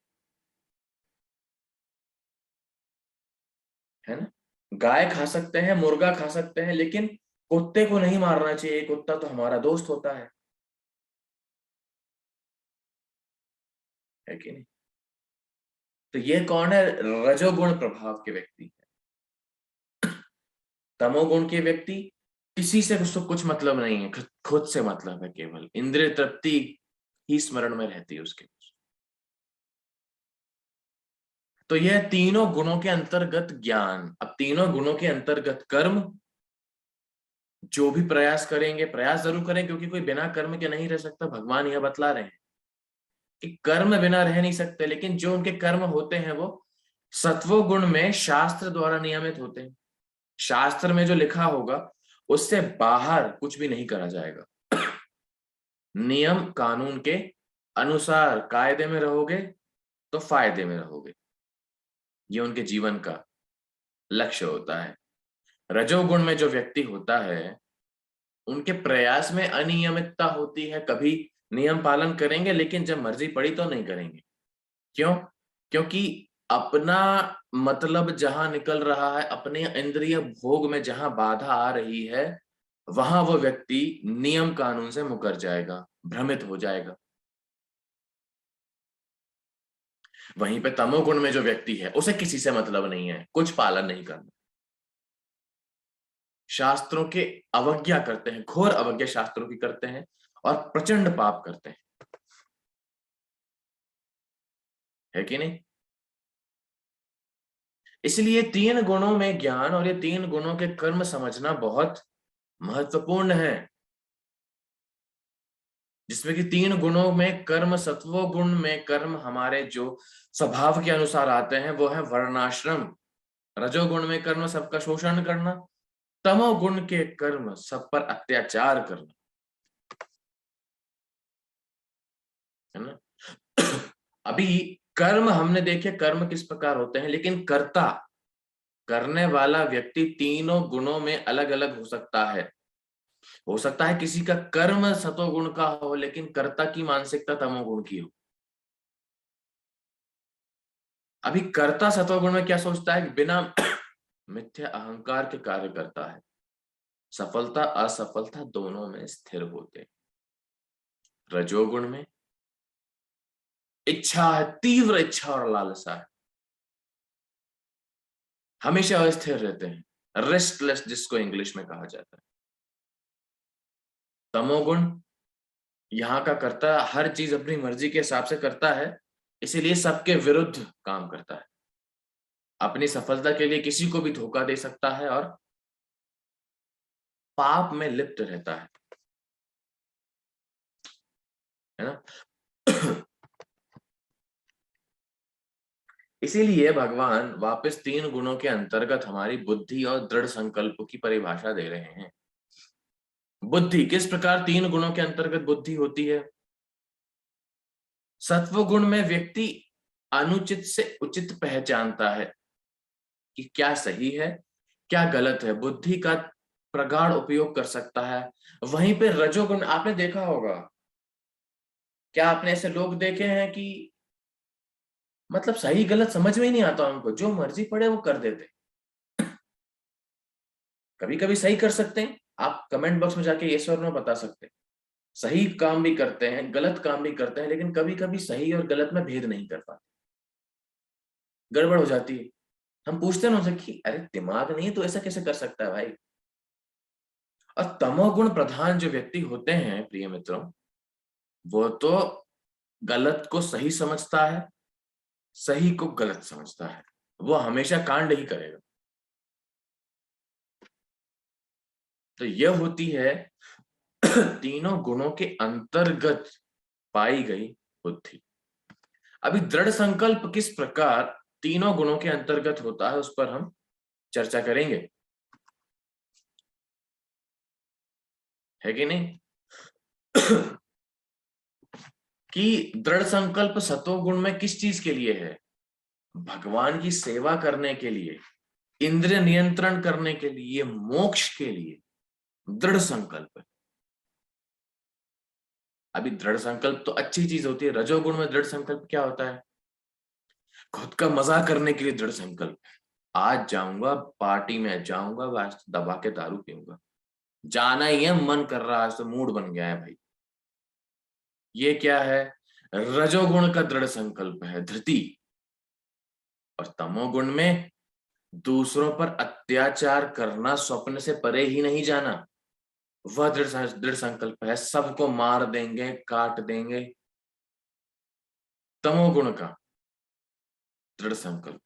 है ना। गाय खा सकते हैं, मुर्गा खा सकते हैं, लेकिन कुत्ते को नहीं मारना चाहिए, कुत्ता तो हमारा दोस्त होता है कि नहीं। तो ये कौन है? रजोगुण प्रभाव के व्यक्ति। तमोगुण के व्यक्ति, किसी से उसको कुछ मतलब नहीं है, खुद से मतलब है, केवल इंद्रिय तृप्ति ही स्मरण में रहती है उसके। तो यह तीनों गुणों के अंतर्गत ज्ञान। अब तीनों गुणों के अंतर्गत कर्म, जो भी प्रयास करेंगे, प्रयास जरूर करें, क्योंकि कोई बिना कर्म के नहीं रह सकता। भगवान यह बतला रहे हैं कि कर्म बिना रह नहीं सकते, लेकिन जो उनके कर्म होते हैं वो सत्वो गुण में शास्त्र द्वारा नियमित होते हैं। शास्त्र में जो लिखा होगा उससे बाहर कुछ भी नहीं करा जाएगा। नियम कानून के अनुसार कायदे में रहोगे तो फायदे में रहोगे, ये उनके जीवन का लक्ष्य होता है। रजोगुण में जो व्यक्ति होता है, उनके प्रयास में अनियमितता होती है। कभी नियम पालन करेंगे, लेकिन जब मर्जी पड़ी तो नहीं करेंगे। क्यों? क्योंकि अपना मतलब जहां निकल रहा है, अपने इंद्रिय भोग में जहां बाधा आ रही है, वहां वो व्यक्ति नियम कानून से मुकर जाएगा, भ्रमित हो जाएगा। वहीं पे तमोगुण में जो व्यक्ति है, उसे किसी से मतलब नहीं है, कुछ पालन नहीं करना, शास्त्रों के अवज्ञा करते हैं, घोर अवज्ञा शास्त्रों की करते हैं और प्रचंड पाप करते हैं, है कि नहीं। इसलिए 3 गुणों में ज्ञान और ये 3 गुणों के कर्म समझना बहुत महत्वपूर्ण है। जिसमें कि 3 गुणों में कर्म, सत्वो गुण में कर्म हमारे जो स्वभाव के अनुसार आते हैं, वो है वर्णाश्रम। रजोगुण में कर्म सबका शोषण करना, तमोगुण के कर्म सब पर अत्याचार करना। है ना। अभी कर्म हमने देखे कर्म किस प्रकार होते हैं, लेकिन कर्ता, करने वाला व्यक्ति तीनों गुणों में अलग अलग हो सकता है। हो सकता है किसी का कर्म सतोगुण का हो लेकिन कर्ता की मानसिकता तमोगुण की हो। अभी कर्ता सतोगुण में क्या सोचता है कि बिना मिथ्या अहंकार के कार्य करता है, सफलता असफलता दोनों में स्थिर होते। रजोगुण में इच्छा है, तीव्र इच्छा और लालसा है, हमेशा अस्थिर रहते हैं, रेस्टलेस जिसको इंग्लिश में कहा जाता है। तमोगुण यहाँ का करता हर चीज अपनी मर्जी के हिसाब से करता है, इसीलिए सबके विरुद्ध काम करता है, अपनी सफलता के लिए किसी को भी धोखा दे सकता है और पाप में लिप्त रहता है ना। इसीलिए भगवान वापस तीन गुणों के अंतर्गत हमारी बुद्धि और दृढ़ संकल्प की परिभाषा दे रहे हैं। बुद्धि किस प्रकार तीन गुणों के अंतर्गत बुद्धि होती है। सत्व गुण में व्यक्ति अनुचित से उचित पहचानता है कि क्या सही है क्या गलत है, बुद्धि का प्रगाढ़ उपयोग कर सकता है। वहीं पे रजोगुण आपने देखा होगा, क्या आपने ऐसे लोग देखे हैं कि मतलब सही गलत समझ में ही नहीं आता उनको, जो मर्जी पड़े वो कर देते। कभी कभी सही कर सकते हैं, आप कमेंट बॉक्स में जाके यस और नो बता सकते हैं, सही काम भी करते हैं गलत काम भी करते हैं, लेकिन कभी कभी सही और गलत में भेद नहीं कर पाते, गड़बड़ हो जाती है। हम पूछते हैं उनसे कि अरे दिमाग नहीं है तो ऐसा कैसे कर सकता है भाई। और तमोगुण प्रधान जो व्यक्ति होते हैं प्रिय मित्रों, वो तो गलत को सही समझता है, सही को गलत समझता है, वो हमेशा कांड ही करेगा। तो यह होती है तीनों गुणों के अंतर्गत पाई गई बुद्धि। अभी दृढ़ संकल्प किस प्रकार तीनों गुणों के अंतर्गत होता है उस पर हम चर्चा करेंगे, है कि नहीं। कि दृढ़ संकल्प सतोगुण में किस चीज के लिए है, भगवान की सेवा करने के लिए, इंद्रिय नियंत्रण करने के लिए, मोक्ष के लिए दृढ़ संकल्प है। अभी दृढ़ संकल्प तो अच्छी चीज होती है, रजोगुण में दृढ़ संकल्प क्या होता है, खुद का मजा करने के लिए दृढ़ संकल्प, आज जाऊंगा पार्टी में जाऊंगा, आज दबा के दारू पीऊंगा, जाना ही है, मन कर रहा है, आज तो मूड बन गया है भाई। ये क्या है, रजोगुण का दृढ़ संकल्प है, धृति। और तमोगुण में दूसरों पर अत्याचार करना, स्वप्न से परे ही नहीं जाना, वह दृढ़ संकल्प है, सबको मार देंगे काट देंगे, तमोगुण का दृढ़ संकल्प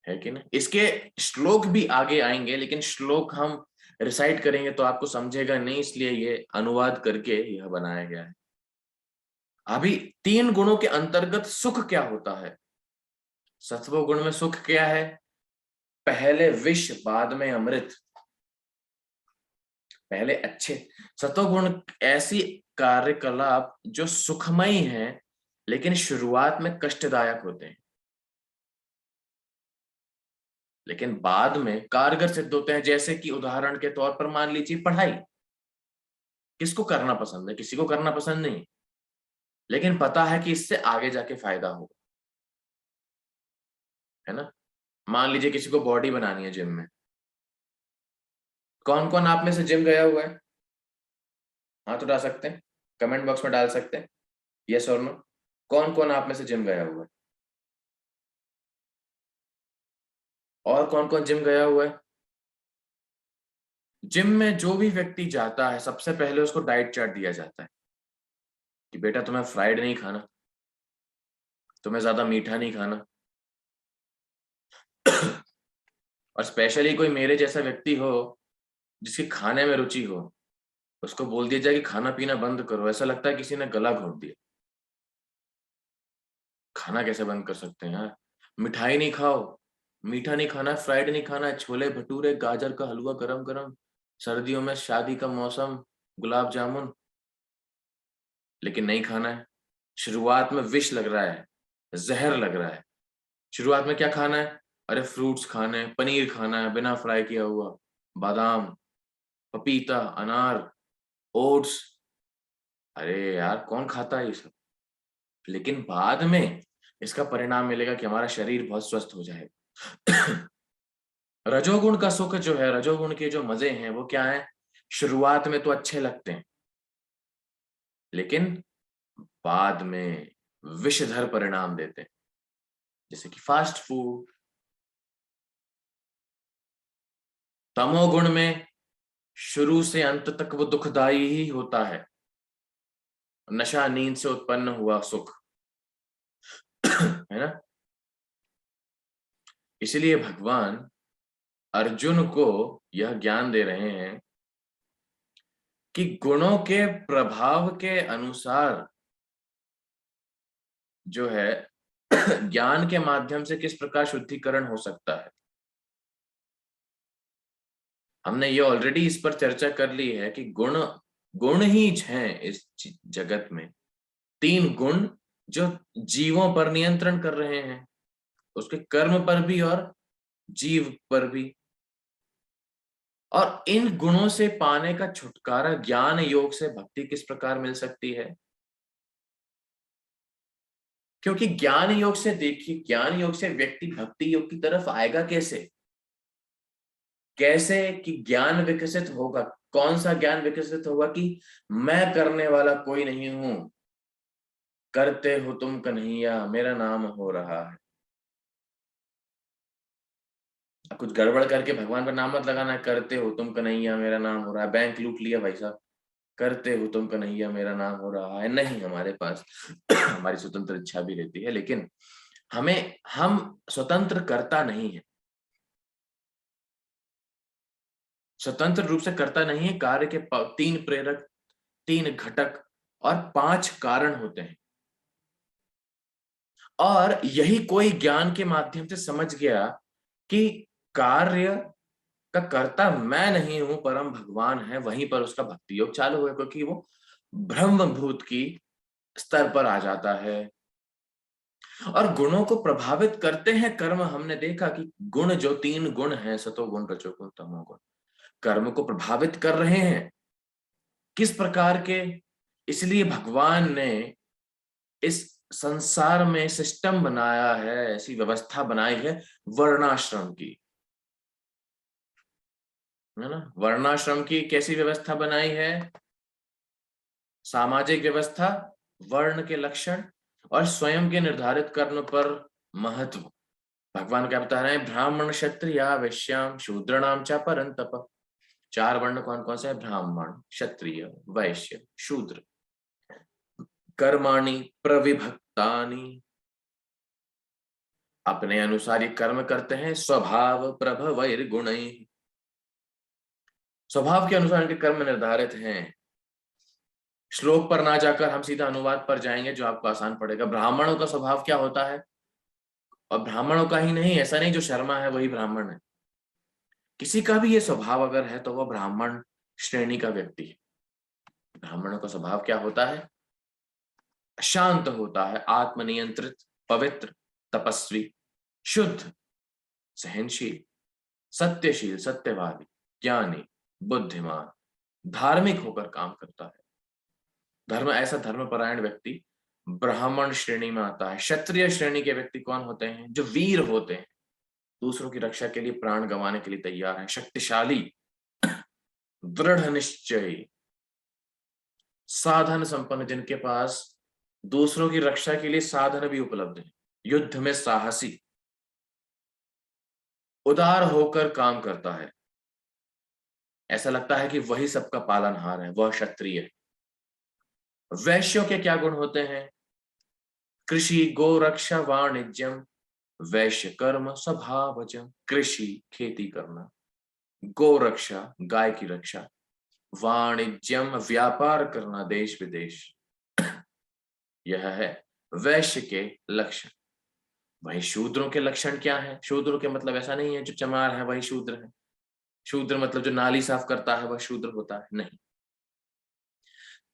है कि नहीं। इसके श्लोक भी आगे आएंगे, लेकिन श्लोक हम रिसाइट करेंगे तो आपको समझेगा नहीं, इसलिए ये अनुवाद करके यह बनाया गया है। अभी तीन गुणों के अंतर्गत सुख क्या होता है, सत्व गुण में सुख क्या है, पहले विष बाद में अमृत, पहले अच्छे। सत्वगुण ऐसी कार्यकलाप जो सुखमयी है लेकिन शुरुआत में कष्टदायक होते हैं, लेकिन बाद में कारगर सिद्ध होते हैं। जैसे कि उदाहरण के तौर पर मान लीजिए पढ़ाई, किसको करना पसंद है, किसी को करना पसंद नहीं, लेकिन पता है कि इससे आगे जाके फायदा होगा, है ना। मान लीजिए किसी को बॉडी बनानी है जिम में, कौन कौन आप में से जिम गया हुआ है, हाथ उठा सकते हैं, कमेंट बॉक्स में डाल सकते हैं यस और नो, कौन कौन आप में से जिम गया हुआ है, और कौन कौन जिम गया हुआ है। जिम में जो भी व्यक्ति जाता है सबसे पहले उसको डाइट चार्ट दिया जाता है कि बेटा तुम्हें फ्राइड नहीं खाना, तुम्हें ज्यादा मीठा नहीं खाना। और स्पेशली कोई मेरे जैसा व्यक्ति हो जिसकी खाने में रुचि हो, उसको बोल दिया जाए कि खाना पीना बंद करो, ऐसा लगता है किसी ने गला घोट दिया। खाना कैसे बंद कर सकते हैं यार, मिठाई नहीं खाओ, मीठा नहीं खाना, फ्राइड नहीं खाना, छोले भटूरे गाजर का हलवा गरम गरम, सर्दियों में शादी का मौसम, गुलाब जामुन, लेकिन नहीं खाना है। शुरुआत में विष लग रहा है, जहर लग रहा है। शुरुआत में क्या खाना है? अरे फ्रूट्स खाने हैं, पनीर खाना है बिना फ्राई किया हुआ, बादाम, पपीता, अनार, ओट्स। अरे यार कौन खाता है ये सब? लेकिन बाद में इसका परिणाम मिलेगा कि हमारा शरीर बहुत स्वस्थ हो जाएगा। रजोगुण का सुख जो है, रजोगुण के जो मजे हैं वो क्या है? शुरुआत में तो अच्छे लगते हैं, लेकिन बाद में विषधर परिणाम देते हैं, जैसे कि फास्ट फूड। तमोगुण में शुरू से अंत तक वो दुखदाई ही होता है, नशा, नींद से उत्पन्न हुआ सुख, है ना? इसलिए भगवान अर्जुन को यह ज्ञान दे रहे हैं कि गुणों के प्रभाव के अनुसार जो है ज्ञान के माध्यम से किस प्रकार शुद्धिकरण हो सकता है। हमने ये ऑलरेडी इस पर चर्चा कर ली है कि गुण ही हैं इस जगत में। 3 गुण जो जीवों पर नियंत्रण कर रहे हैं, उसके कर्म पर भी और जीव पर भी। और इन गुणों से पाने का छुटकारा ज्ञान योग से भक्ति किस प्रकार मिल सकती है? क्योंकि ज्ञान योग से, देखिए, ज्ञान योग से व्यक्ति भक्ति योग की तरफ आएगा कैसे? कैसे कि ज्ञान विकसित होगा? कौन सा ज्ञान विकसित होगा? कि मैं करने वाला कोई नहीं हूं, करते हो तुम कन्हैया, मेरा नाम हो रहा है। कुछ गड़बड़ करके भगवान का नाम मत लगाना है। करते हो तुम कन्हैया, मेरा नाम हो रहा है। बैंक लूट लिया भाई साहब, करते हो तुम कन्हैया, मेरा नाम हो रहा है। नहीं, हमारे पास हमारी स्वतंत्र इच्छा भी रहती है, लेकिन हम स्वतंत्र करता नहीं है। स्वतंत्र रूप से करता नहीं है। कार्य के 3 प्रेरक, 3 घटक और 5 कारण होते हैं। और यही कोई ज्ञान के माध्यम से समझ गया कि कार्य का कर्ता मैं नहीं हूं, परम भगवान है, वहीं पर उसका भक्ति योग चालू है, क्योंकि वो ब्रह्मभूत की स्तर पर आ जाता है। और गुणों को प्रभावित करते हैं कर्म। हमने देखा कि गुण, जो 3 गुण हैं, सतोगुण, रजोगुण, तमोगुण, कर्म को प्रभावित कर रहे हैं। किस प्रकार के? इसलिए भगवान ने इस संसार में सिस्टम बनाया है, ऐसी व्यवस्था बनाई है वर्णाश्रम की, है ना? वर्णाश्रम की कैसी व्यवस्था बनाई है? सामाजिक व्यवस्था, वर्ण के लक्षण और स्वयं के निर्धारित कर्म पर महत्व। भगवान क्या बता रहे हैं? ब्राह्मण, क्षत्रिय, वैश्याम, शूद्रनाम च परंतप। 4 वर्ण कौन कौन से हैं? ब्राह्मण, क्षत्रिय, वैश्य, शूद्र। कर्माणि प्रविभक्तानि, अपने अनुसार ये कर्म करते हैं। स्वभाव प्रभवैर्गुणैः, स्वभाव के अनुसार इनके कर्म निर्धारित हैं। श्लोक पर ना जाकर हम सीधा अनुवाद पर जाएंगे, जो आपको आसान पड़ेगा। ब्राह्मणों का स्वभाव क्या होता है? और ब्राह्मणों का ही नहीं, ऐसा नहीं जो शर्मा है वही ब्राह्मण है। किसी का भी ये स्वभाव अगर है तो वह ब्राह्मण श्रेणी का व्यक्ति है। ब्राह्मणों का स्वभाव क्या होता है? शांत होता है, आत्मनियंत्रित, पवित्र, तपस्वी, शुद्ध, सहनशील, सत्यशील, सत्यवादी, ज्ञानी, बुद्धिमान, धार्मिक होकर काम करता है। ऐसा धर्मपरायण व्यक्ति ब्राह्मण श्रेणी में आता है। क्षत्रिय श्रेणी के व्यक्ति कौन होते हैं? जो वीर होते हैं, दूसरों की रक्षा के लिए प्राण गंवाने के लिए तैयार हैं, शक्तिशाली, दृढ़ निश्चयी, साधन संपन्न, जिनके पास दूसरों की रक्षा के लिए साधन भी उपलब्ध है, युद्ध में साहसी, उदार होकर काम करता है। ऐसा लगता है कि वही सबका पालनहार है, वह क्षत्रिय है। वैश्यों के क्या गुण होते हैं? कृषि, गो रक्षा, वाणिज्यम, वैश्य कर्म स्वभावजम। कृषि, खेती करना, गो रक्षा, गाय की रक्षा, वाणिज्यम, व्यापार करना देश विदेश, यह है वैश्य के लक्षण। वही शूद्रों के लक्षण क्या है? शूद्रों के मतलब ऐसा नहीं है जो चमार है वही शूद्र है। शूद्र मतलब जो नाली साफ करता है वह शूद्र होता है, नहीं।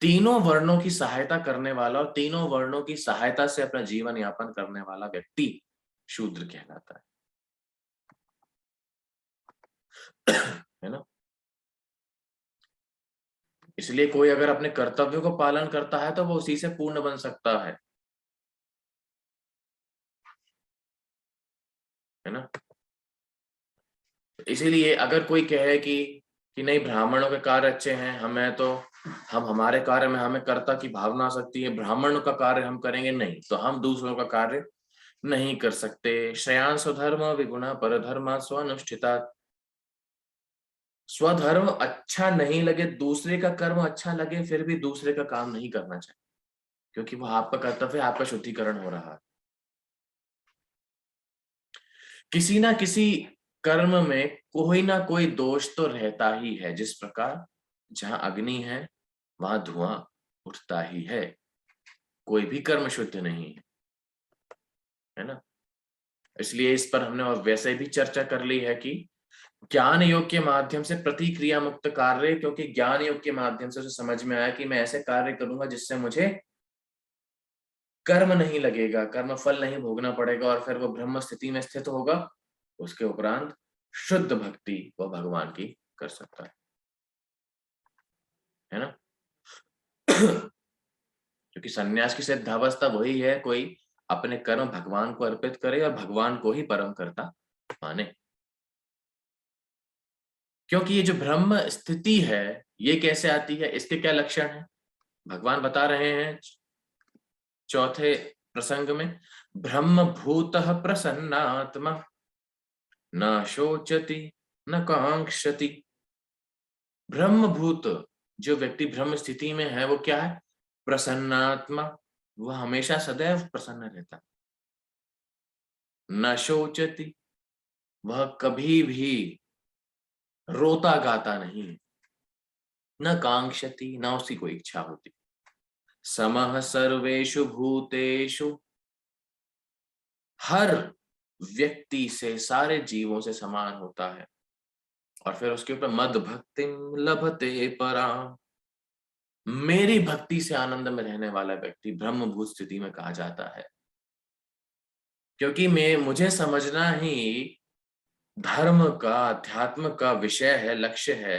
तीनों वर्णों की सहायता करने वाला और तीनों वर्णों की सहायता से अपना जीवन यापन करने वाला व्यक्ति शूद्र कहलाता है ना। इसलिए कोई अगर अपने कर्तव्यों को पालन करता है तो वो उसी से पूर्ण बन सकता है ना। इसीलिए अगर कोई कहे कि नहीं ब्राह्मणों के कार्य अच्छे हैं, हमें तो हम हमारे कार्य में हमें कर्ता की भावना आ सकती है, ब्राह्मणों का कार्य हम करेंगे नहीं तो हम दूसरों का कार्य नहीं कर सकते। श्रेयान स्वधर्म विगुणा परधर्मा स्वनुष्ठिता। स्वधर्म अच्छा नहीं लगे, दूसरे का कर्म अच्छा लगे, फिर भी दूसरे का काम नहीं करना चाहिए, क्योंकि वो आपका कर्तव्य, आपका शुद्धिकरण हो रहा है। किसी ना किसी कर्म में कोई ना कोई दोष तो रहता ही है। जिस प्रकार जहां अग्नि है वहां धुआं उठता ही है, कोई भी कर्म शुद्ध नहीं है ना। इसलिए इस पर हमने और वैसे भी चर्चा कर ली है कि ज्ञान योग के माध्यम से प्रतिक्रिया मुक्त कार्य, क्योंकि ज्ञान योग के माध्यम से उसे समझ में आया कि मैं ऐसे कार्य करूंगा जिससे मुझे कर्म नहीं लगेगा, कर्म फल नहीं भोगना पड़ेगा, और फिर वो ब्रह्म स्थिति में स्थित होगा। उसके उपरांत शुद्ध भक्ति वो भगवान की कर सकता है ना। क्योंकि सन्यास की सिद्धावस्था वही है, कोई अपने कर्म भगवान को अर्पित करे और भगवान को ही परम कर्ता माने। क्योंकि ये जो ब्रह्म स्थिति है ये कैसे आती है, इसके क्या लक्षण है, भगवान बता रहे हैं चौथे प्रसंग में। ब्रह्म भूतः प्रसन्नात्मा न शोचति न कांक्षति। ब्रह्मभूत जो व्यक्ति ब्रह्म स्थिति में है वो क्या है, प्रसन्नात्मा, वह हमेशा सदैव प्रसन्न रहता। न शोचति, वह कभी भी रोता गाता नहीं। न कांक्षति, न उसकी कोई इच्छा होती। समः सर्वेषु भूतेषु, हर व्यक्ति से, सारे जीवों से समान होता है। और फिर उसके ऊपर मद भक्तिम लभते पराम, मेरी भक्ति से आनंद में रहने वाला व्यक्ति ब्रह्मभूत स्थिति में कहा जाता है। क्योंकि मुझे समझना ही धर्म का, अध्यात्म का विषय है, लक्ष्य है,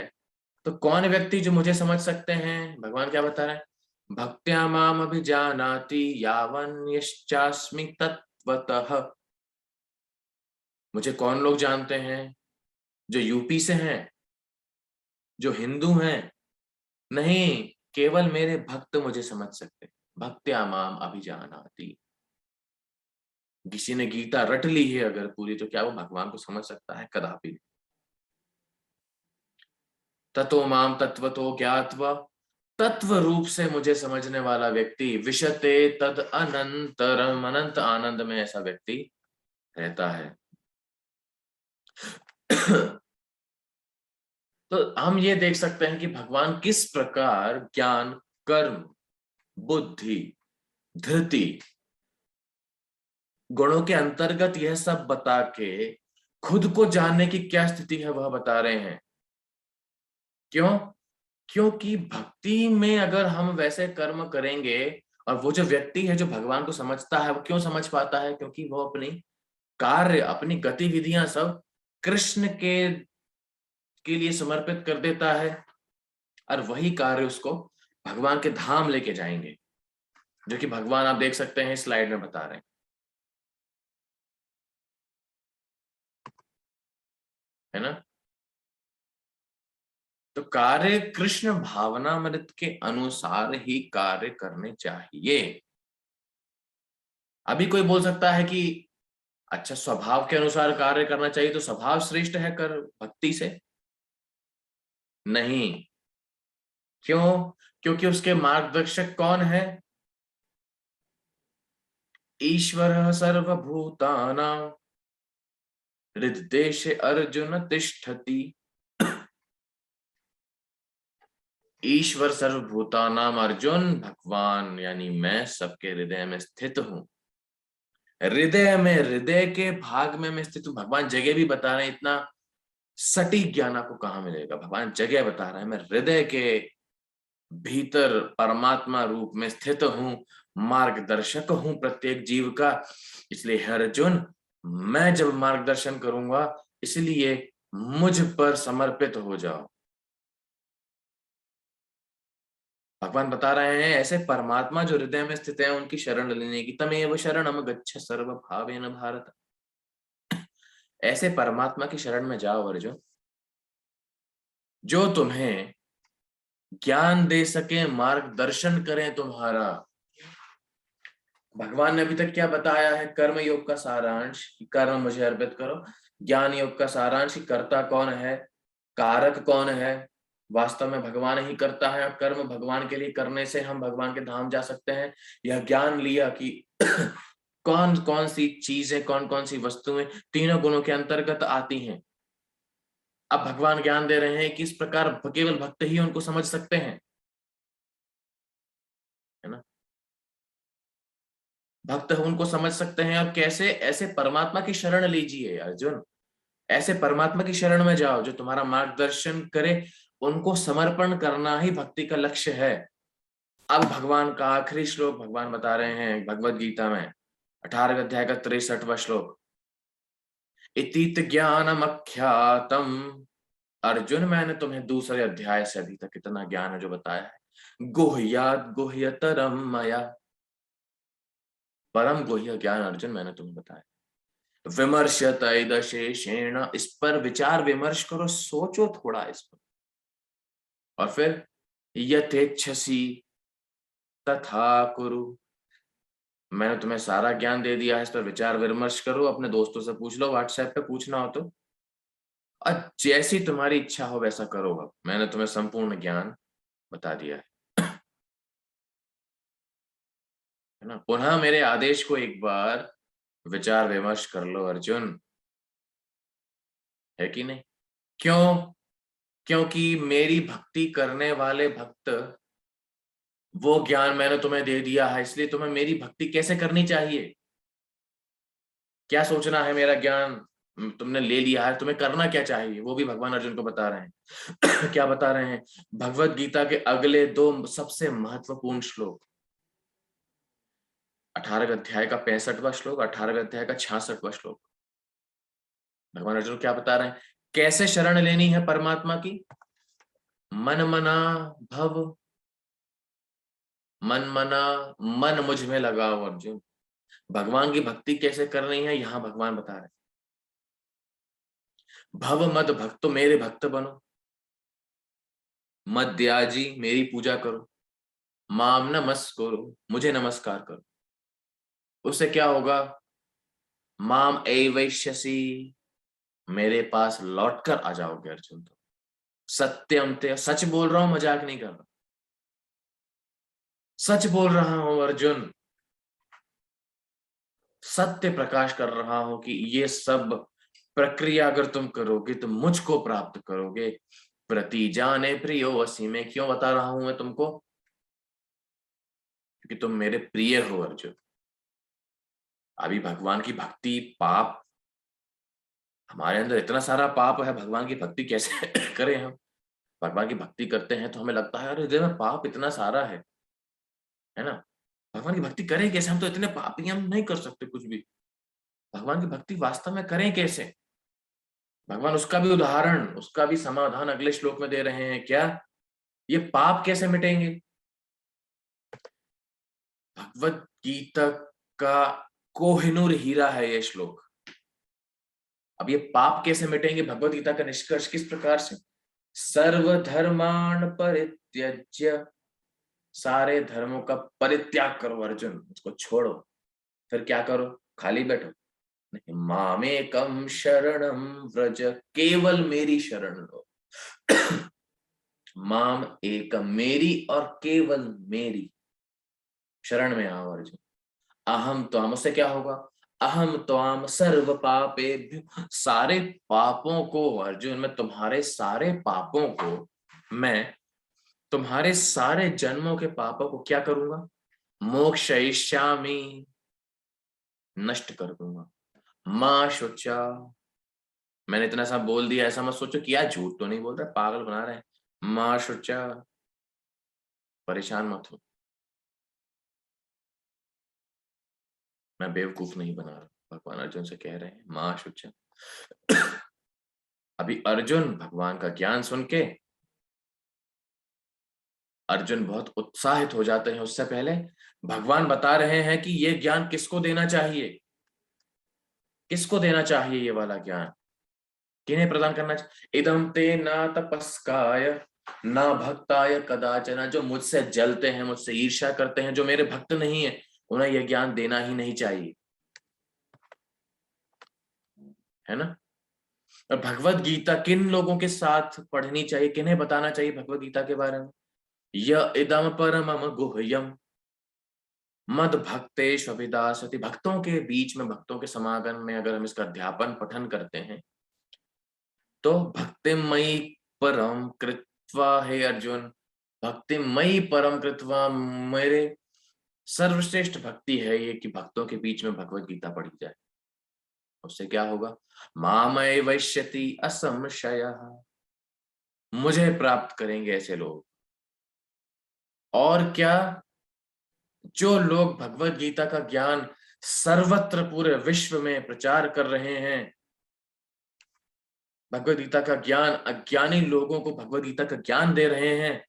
तो कौन व्यक्ति जो मुझे समझ सकते हैं, भगवान क्या बता रहे हैं, भक्त्या माम अभिजानाति यावन यश्चास्मि तत्वतः। मुझे कौन लोग जानते हैं, जो यूपी से हैं, जो हिंदू हैं, नहीं, केवल मेरे भक्त मुझे समझ सकते। भक्त्या माम अभिजानाति, किसी ने गीता रट ली है अगर पूरी, तो क्या वो भगवान को समझ सकता है, कदापि। ततो माम तत्वतो ज्ञात्वा, तत्व रूप से मुझे समझने वाला व्यक्ति, विशते तद अनंतरम, अनंत आनंद में ऐसा व्यक्ति रहता है। तो हम ये देख सकते हैं कि भगवान किस प्रकार ज्ञान, कर्म, बुद्धि, धृति गुणों के अंतर्गत यह सब बता के खुद को जानने की क्या स्थिति है वह बता रहे हैं। क्यों? क्योंकि भक्ति में अगर हम वैसे कर्म करेंगे, और वो जो व्यक्ति है जो भगवान को समझता है, वो क्यों समझ पाता है, क्योंकि वो अपनी कार्य, अपनी गतिविधियां सब कृष्ण के लिए समर्पित कर देता है, और वही कार्य उसको भगवान के धाम लेके जाएंगे, जो कि भगवान आप देख सकते हैं स्लाइड में बता रहे हैं, है ना। तो कार्य कृष्ण भावनामृत के अनुसार ही कार्य करने चाहिए। अभी कोई बोल सकता है कि अच्छा, स्वभाव के अनुसार कार्य करना चाहिए, तो स्वभाव श्रेष्ठ है कर भक्ति से? नहीं। क्यों? क्योंकि उसके मार्गदर्शक कौन है? ईश्वर सर्वभूतानां हृद्देशे अर्जुन तिष्ठति। ईश्वर सर्वभूतानां, अर्जुन, भगवान यानी मैं सबके हृदय में स्थित हूं। हृदय में, हृदय के भाग में मैं स्थित हूं। भगवान जगह भी बता रहे हैं, इतना सटीक ज्ञान आपको कहां मिलेगा, भगवान जगह बता रहे हैं, मैं हृदय के भीतर परमात्मा रूप में स्थित हूं, मार्गदर्शक हूं प्रत्येक जीव का। इसलिए हे अर्जुन, मैं जब मार्गदर्शन करूंगा, इसलिए मुझ पर समर्पित हो जाओ। भगवान बता रहे हैं ऐसे परमात्मा जो हृदय में स्थित है उनकी शरण लेने की। तमेव शरणम गच्छ सर्व भावेन भारत। ऐसे परमात्मा की शरण में जाओ अर्जुन, जो तुम्हें ज्ञान दे सके, मार्गदर्शन करें तुम्हारा। भगवान ने अभी तक क्या बताया है? कर्म योग का सारांश, कर्म मुझे अर्पित करो। ज्ञान योग का सारांश, कर्ता कौन है, कारक कौन है। वास्तव में भगवान ही करता है, और कर्म भगवान के लिए करने से हम भगवान के धाम जा सकते हैं। यह ज्ञान लिया कि कौन कौन सी चीजें, कौन कौन सी वस्तुएं तीनों गुणों के अंतर्गत आती हैं। अब भगवान ज्ञान दे रहे हैं कि इस प्रकार केवल भक्त ही उनको समझ सकते हैं, है ना। भक्त उनको समझ सकते हैं। और कैसे? ऐसे परमात्मा की शरण लीजिए अर्जुन, ऐसे परमात्मा की शरण में जाओ जो तुम्हारा मार्गदर्शन करे। उनको समर्पण करना ही भक्ति का लक्ष्य है। अब भगवान का आखिरी श्लोक भगवान बता रहे हैं भगवत गीता में, 18वें अध्याय का 63वां श्लोक। इतीत ज्ञानम अख्यातम। अर्जुन, मैंने तुम्हें दूसरे अध्याय से अभी तक इतना ज्ञान है जो बताया है। गुह्यात गुह्यतरम मया। परम गुह्य ज्ञान अर्जुन मैंने तुम्हें बताया। विमर्शत शेषेण। इस पर विचार विमर्श करो, सोचो थोड़ा इस पर। और फिर यथेच्छसी तथा कुरु। मैंने तुम्हें सारा ज्ञान दे दिया है, इस पर विचार विमर्श करो। अपने दोस्तों से पूछ लो, व्हाट्सएप पे पूछना हो तो। और जैसी तुम्हारी इच्छा हो वैसा करो। अब मैंने तुम्हें संपूर्ण ज्ञान बता दिया है ना। पुनः मेरे आदेश को एक बार विचार विमर्श कर लो अर्जुन, है कि नहीं? क्यों? क्योंकि मेरी भक्ति करने वाले भक्त, वो ज्ञान मैंने तुम्हें दे दिया है, इसलिए तुम्हें मेरी भक्ति कैसे करनी चाहिए, क्या सोचना है। मेरा ज्ञान तुमने ले लिया है, तुम्हें करना क्या चाहिए, वो भी भगवान अर्जुन को बता रहे हैं। क्या बता रहे हैं? भगवत गीता के अगले 2 सबसे महत्वपूर्ण श्लोक, 18वें अध्याय का 65वां श्लोक, 18वें अध्याय का 66वां श्लोक। भगवान अर्जुन क्या बता रहे हैं? कैसे शरण लेनी है परमात्मा की? मन मना भव। मन मना, मन मुझ में लगाओ अर्जुन। भगवान की भक्ति कैसे करनी है यहां भगवान बता रहे हैं। भव मद भक्तो, मेरे भक्त बनो। मद्याजी, मेरी पूजा करो। माम नमस्कुरु, मुझे नमस्कार करो। उससे क्या होगा? माम एवैष्यसि, मेरे पास लौटकर आ जाओगे अर्जुन। तो सत्यम ते, सच बोल रहा हूं, मजाक नहीं कर रहा, सच बोल रहा हूं अर्जुन। सत्य प्रकाश कर रहा हूं कि ये सब प्रक्रिया अगर तुम करोगे तो मुझको प्राप्त करोगे। प्रति जाने प्रियो वसी। में क्यों बता रहा हूं मैं तुमको? क्योंकि तुम मेरे प्रिय हो अर्जुन। अभी भगवान की भक्ति पाप, हमारे अंदर इतना सारा पाप है, भगवान की भक्ति कैसे करें हम? भगवान की भक्ति करते हैं तो हमें लगता है अरे हृदय में पाप इतना सारा है ना। भगवान की भक्ति करें कैसे? हम तो इतने पापी, हम नहीं कर सकते कुछ भी। भगवान की भक्ति वास्तव में करें कैसे? भगवान उसका भी उदाहरण, उसका भी समाधान अगले श्लोक में दे रहे हैं। क्या? ये पाप कैसे मिटेंगे? भगवत गीता का कोहिनूर हीरा है ये श्लोक। अब ये पाप कैसे मिटेंगे? भगवत गीता का निष्कर्ष किस प्रकार से? सर्वधर्मान् परित्यज्य। सारे धर्मों का परित्याग करो अर्जुन, उसको छोड़ो। फिर क्या करो? खाली बैठो? नहीं, मामेकम शरणम व्रज, केवल मेरी शरण लो। माम एकम, मेरी और केवल मेरी शरण में आओ अर्जुन। अहम त्वाम, उससे क्या होगा? अहम त्वाम सर्व पापेभ्यो, सारे पापों को अर्जुन, मैं तुम्हारे सारे पापों को, मैं तुम्हारे सारे जन्मों के पापों को क्या करूंगा? मोक्षयिष्यामि, नष्ट कर दूंगा। मां शुचा, मैंने इतना सा बोल दिया, ऐसा मत सोचो कि यार झूठ तो नहीं बोल रहा, पागल बना रहे हैं। मां शुचा, परेशान मत हो, मैं बेवकूफ नहीं बना रहा, भगवान अर्जुन से कह रहे हैं मां शुच। अभी अर्जुन भगवान का ज्ञान सुन के अर्जुन बहुत उत्साहित हो जाते हैं। उससे पहले भगवान बता रहे हैं कि ये ज्ञान किसको देना चाहिए, किसको देना चाहिए ये वाला ज्ञान, किन्हें प्रदान करना चाहिए। इदम ते ना तपस्काय ना भक्ताय कदाचन, जो मुझसे जलते हैं, मुझसे ईर्ष्या करते हैं, जो मेरे भक्त नहीं है, उन्हें यह ज्ञान देना ही नहीं चाहिए, है ना। और भगवत गीता किन लोगों के साथ पढ़नी चाहिए, किन्हें बताना चाहिए भगवत गीता के बारे में। य इदम परमम गुह्यम मद भक्तेश अभिदासति, भक्तों के बीच में, भक्तों के समागम में अगर हम इसका अध्यापन पठन करते हैं तो भक्तिमयी परम कृत्वा, हे अर्जुन भक्तिमयी परम कृत्वा, मेरे सर्वश्रेष्ठ भक्ति है ये कि भक्तों के बीच में भगवत गीता पढ़ी जाए। उससे क्या होगा, मामय वैश्यति असंशयः, मुझे प्राप्त करेंगे ऐसे लोग। और क्या, जो लोग भगवत गीता का ज्ञान सर्वत्र पूरे विश्व में प्रचार कर रहे हैं, भगवत गीता का ज्ञान अज्ञानी लोगों को भगवत गीता का ज्ञान दे रहे हैं।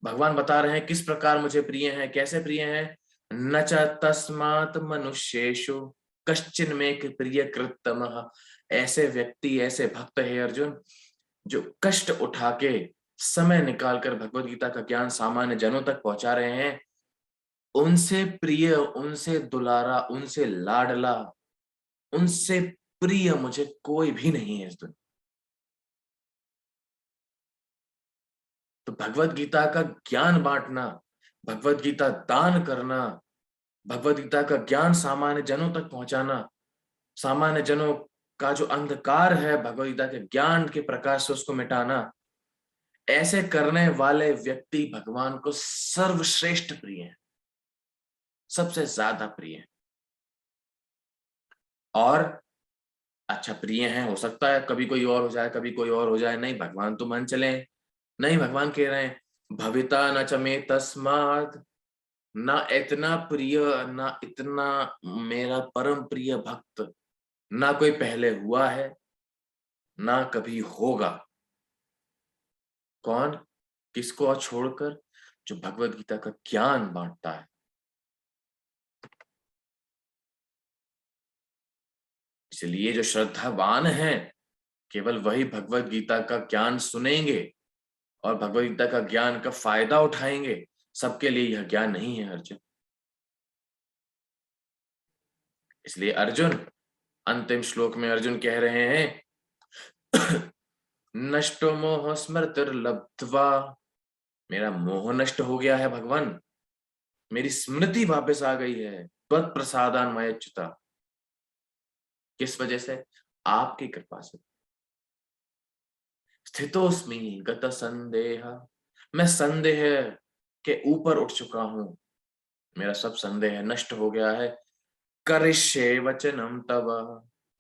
भगवान बता रहे हैं किस प्रकार मुझे प्रिय हैं, कैसे प्रिय हैं। न च तस्मात् मनुष्येषु कश्चिन में प्रिय कृतमः, ऐसे व्यक्ति, ऐसे भक्त है अर्जुन जो कष्ट उठा के, समय निकालकर भगवत गीता का ज्ञान सामान्य जनों तक पहुंचा रहे हैं, उनसे प्रिय, उनसे दुलारा, उनसे लाडला, उनसे प्रिय मुझे कोई भी नहीं है इस दुनिया। तो भगवत गीता का ज्ञान बांटना, भगवत गीता दान करना, भगवत गीता का ज्ञान सामान्य जनों तक पहुंचाना, सामान्य जनों का जो अंधकार है भगवत गीता के ज्ञान के प्रकाश से उसको मिटाना, ऐसे करने वाले व्यक्ति भगवान को सर्वश्रेष्ठ प्रिय है, सबसे ज्यादा प्रिय है। और अच्छा प्रिय हैं, हो सकता है कभी कोई और हो जाए, कभी कोई और हो जाए, नहीं भगवान तो मान चले, नहीं भगवान कह रहे हैं भविता न च मे तस्मात्, ना इतना प्रिय, ना इतना मेरा परम प्रिय भक्त ना कोई पहले हुआ है ना कभी होगा। कौन, किसको छोड़कर, जो भगवत गीता का ज्ञान बांटता है। इसलिए जो श्रद्धावान हैं केवल वही भगवत गीता का ज्ञान सुनेंगे और भगवत गीता का ज्ञान का फायदा उठाएंगे। सबके लिए यह ज्ञान नहीं है अर्जुन। इसलिए अर्जुन, अंतिम श्लोक में अर्जुन कह रहे हैं नष्टो मोह स्मृतिर्लब्ध्वा, मेरा मोह नष्ट हो गया है भगवान, मेरी स्मृति वापस आ गई है। त्वत् प्रसादान मयच्युता, किस वजह से, आपकी कृपा से। स्थितोस्मि गत संदेह, मैं संदेह के ऊपर उठ चुका हूं, मेरा सब संदेह नष्ट हो गया है। करिष्ये वचनम तव,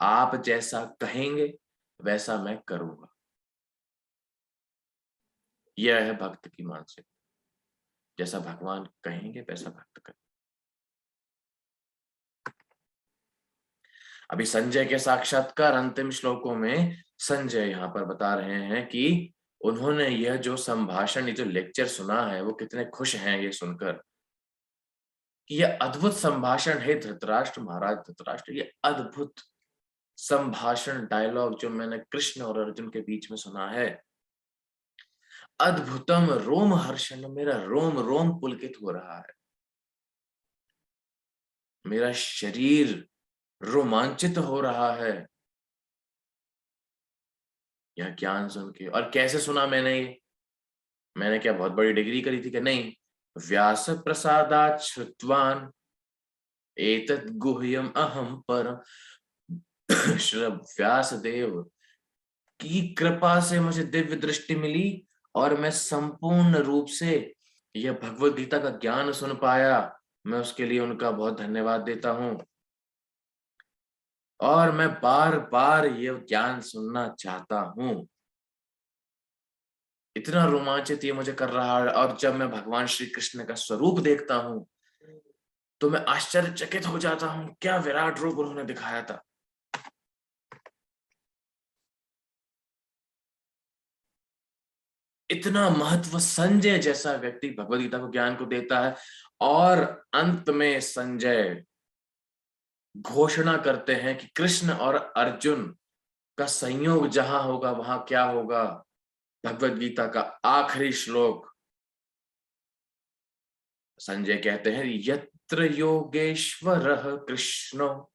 आप जैसा कहेंगे वैसा मैं करूंगा। यह है भक्त की मानसिकता, जैसा भगवान कहेंगे वैसा भक्त करें। अभी संजय के साक्षात्कार अंतिम श्लोकों में संजय यहाँ पर बता रहे हैं कि उन्होंने यह जो संभाषण, ये जो लेक्चर सुना है, वो कितने खुश हैं ये सुनकर कि यह अद्भुत संभाषण है धृतराष्ट्र, महाराज धृतराष्ट्र, ये अद्भुत संभाषण, डायलॉग जो मैंने कृष्ण और अर्जुन के बीच में सुना है, अद्भुतम रोम हर्षण, मेरा रोम रोम पुलकित हो रहा है, मेरा शरीर रोमांचित हो रहा है यह ज्ञान सुन के। और कैसे सुना मैंने ये, मैंने क्या बहुत बड़ी डिग्री करी थी कि नहीं, व्यास प्रसादात् श्रुतवान एतत् गुह्यम अहम परम, श्री व्यास देव की कृपा से मुझे दिव्य दृष्टि मिली और मैं संपूर्ण रूप से यह भगवत गीता का ज्ञान सुन पाया। मैं उसके लिए उनका बहुत धन्यवाद देता हूं और मैं बार बार यह ज्ञान सुनना चाहता हूं। इतना रोमांचित ये मुझे कर रहा है। और जब मैं भगवान श्री कृष्ण का स्वरूप देखता हूं तो मैं आश्चर्यचकित हो जाता हूं, क्या विराट रूप उन्होंने दिखाया था। इतना महत्व संजय जैसा व्यक्ति भगवद गीता को ज्ञान को देता है, और अंत में संजय घोषणा करते हैं कि कृष्ण और अर्जुन का संयोग जहां होगा वहां क्या होगा। भगवद गीता का आखिरी श्लोक संजय कहते हैं, यत्र योगेश्वरः कृष्णो,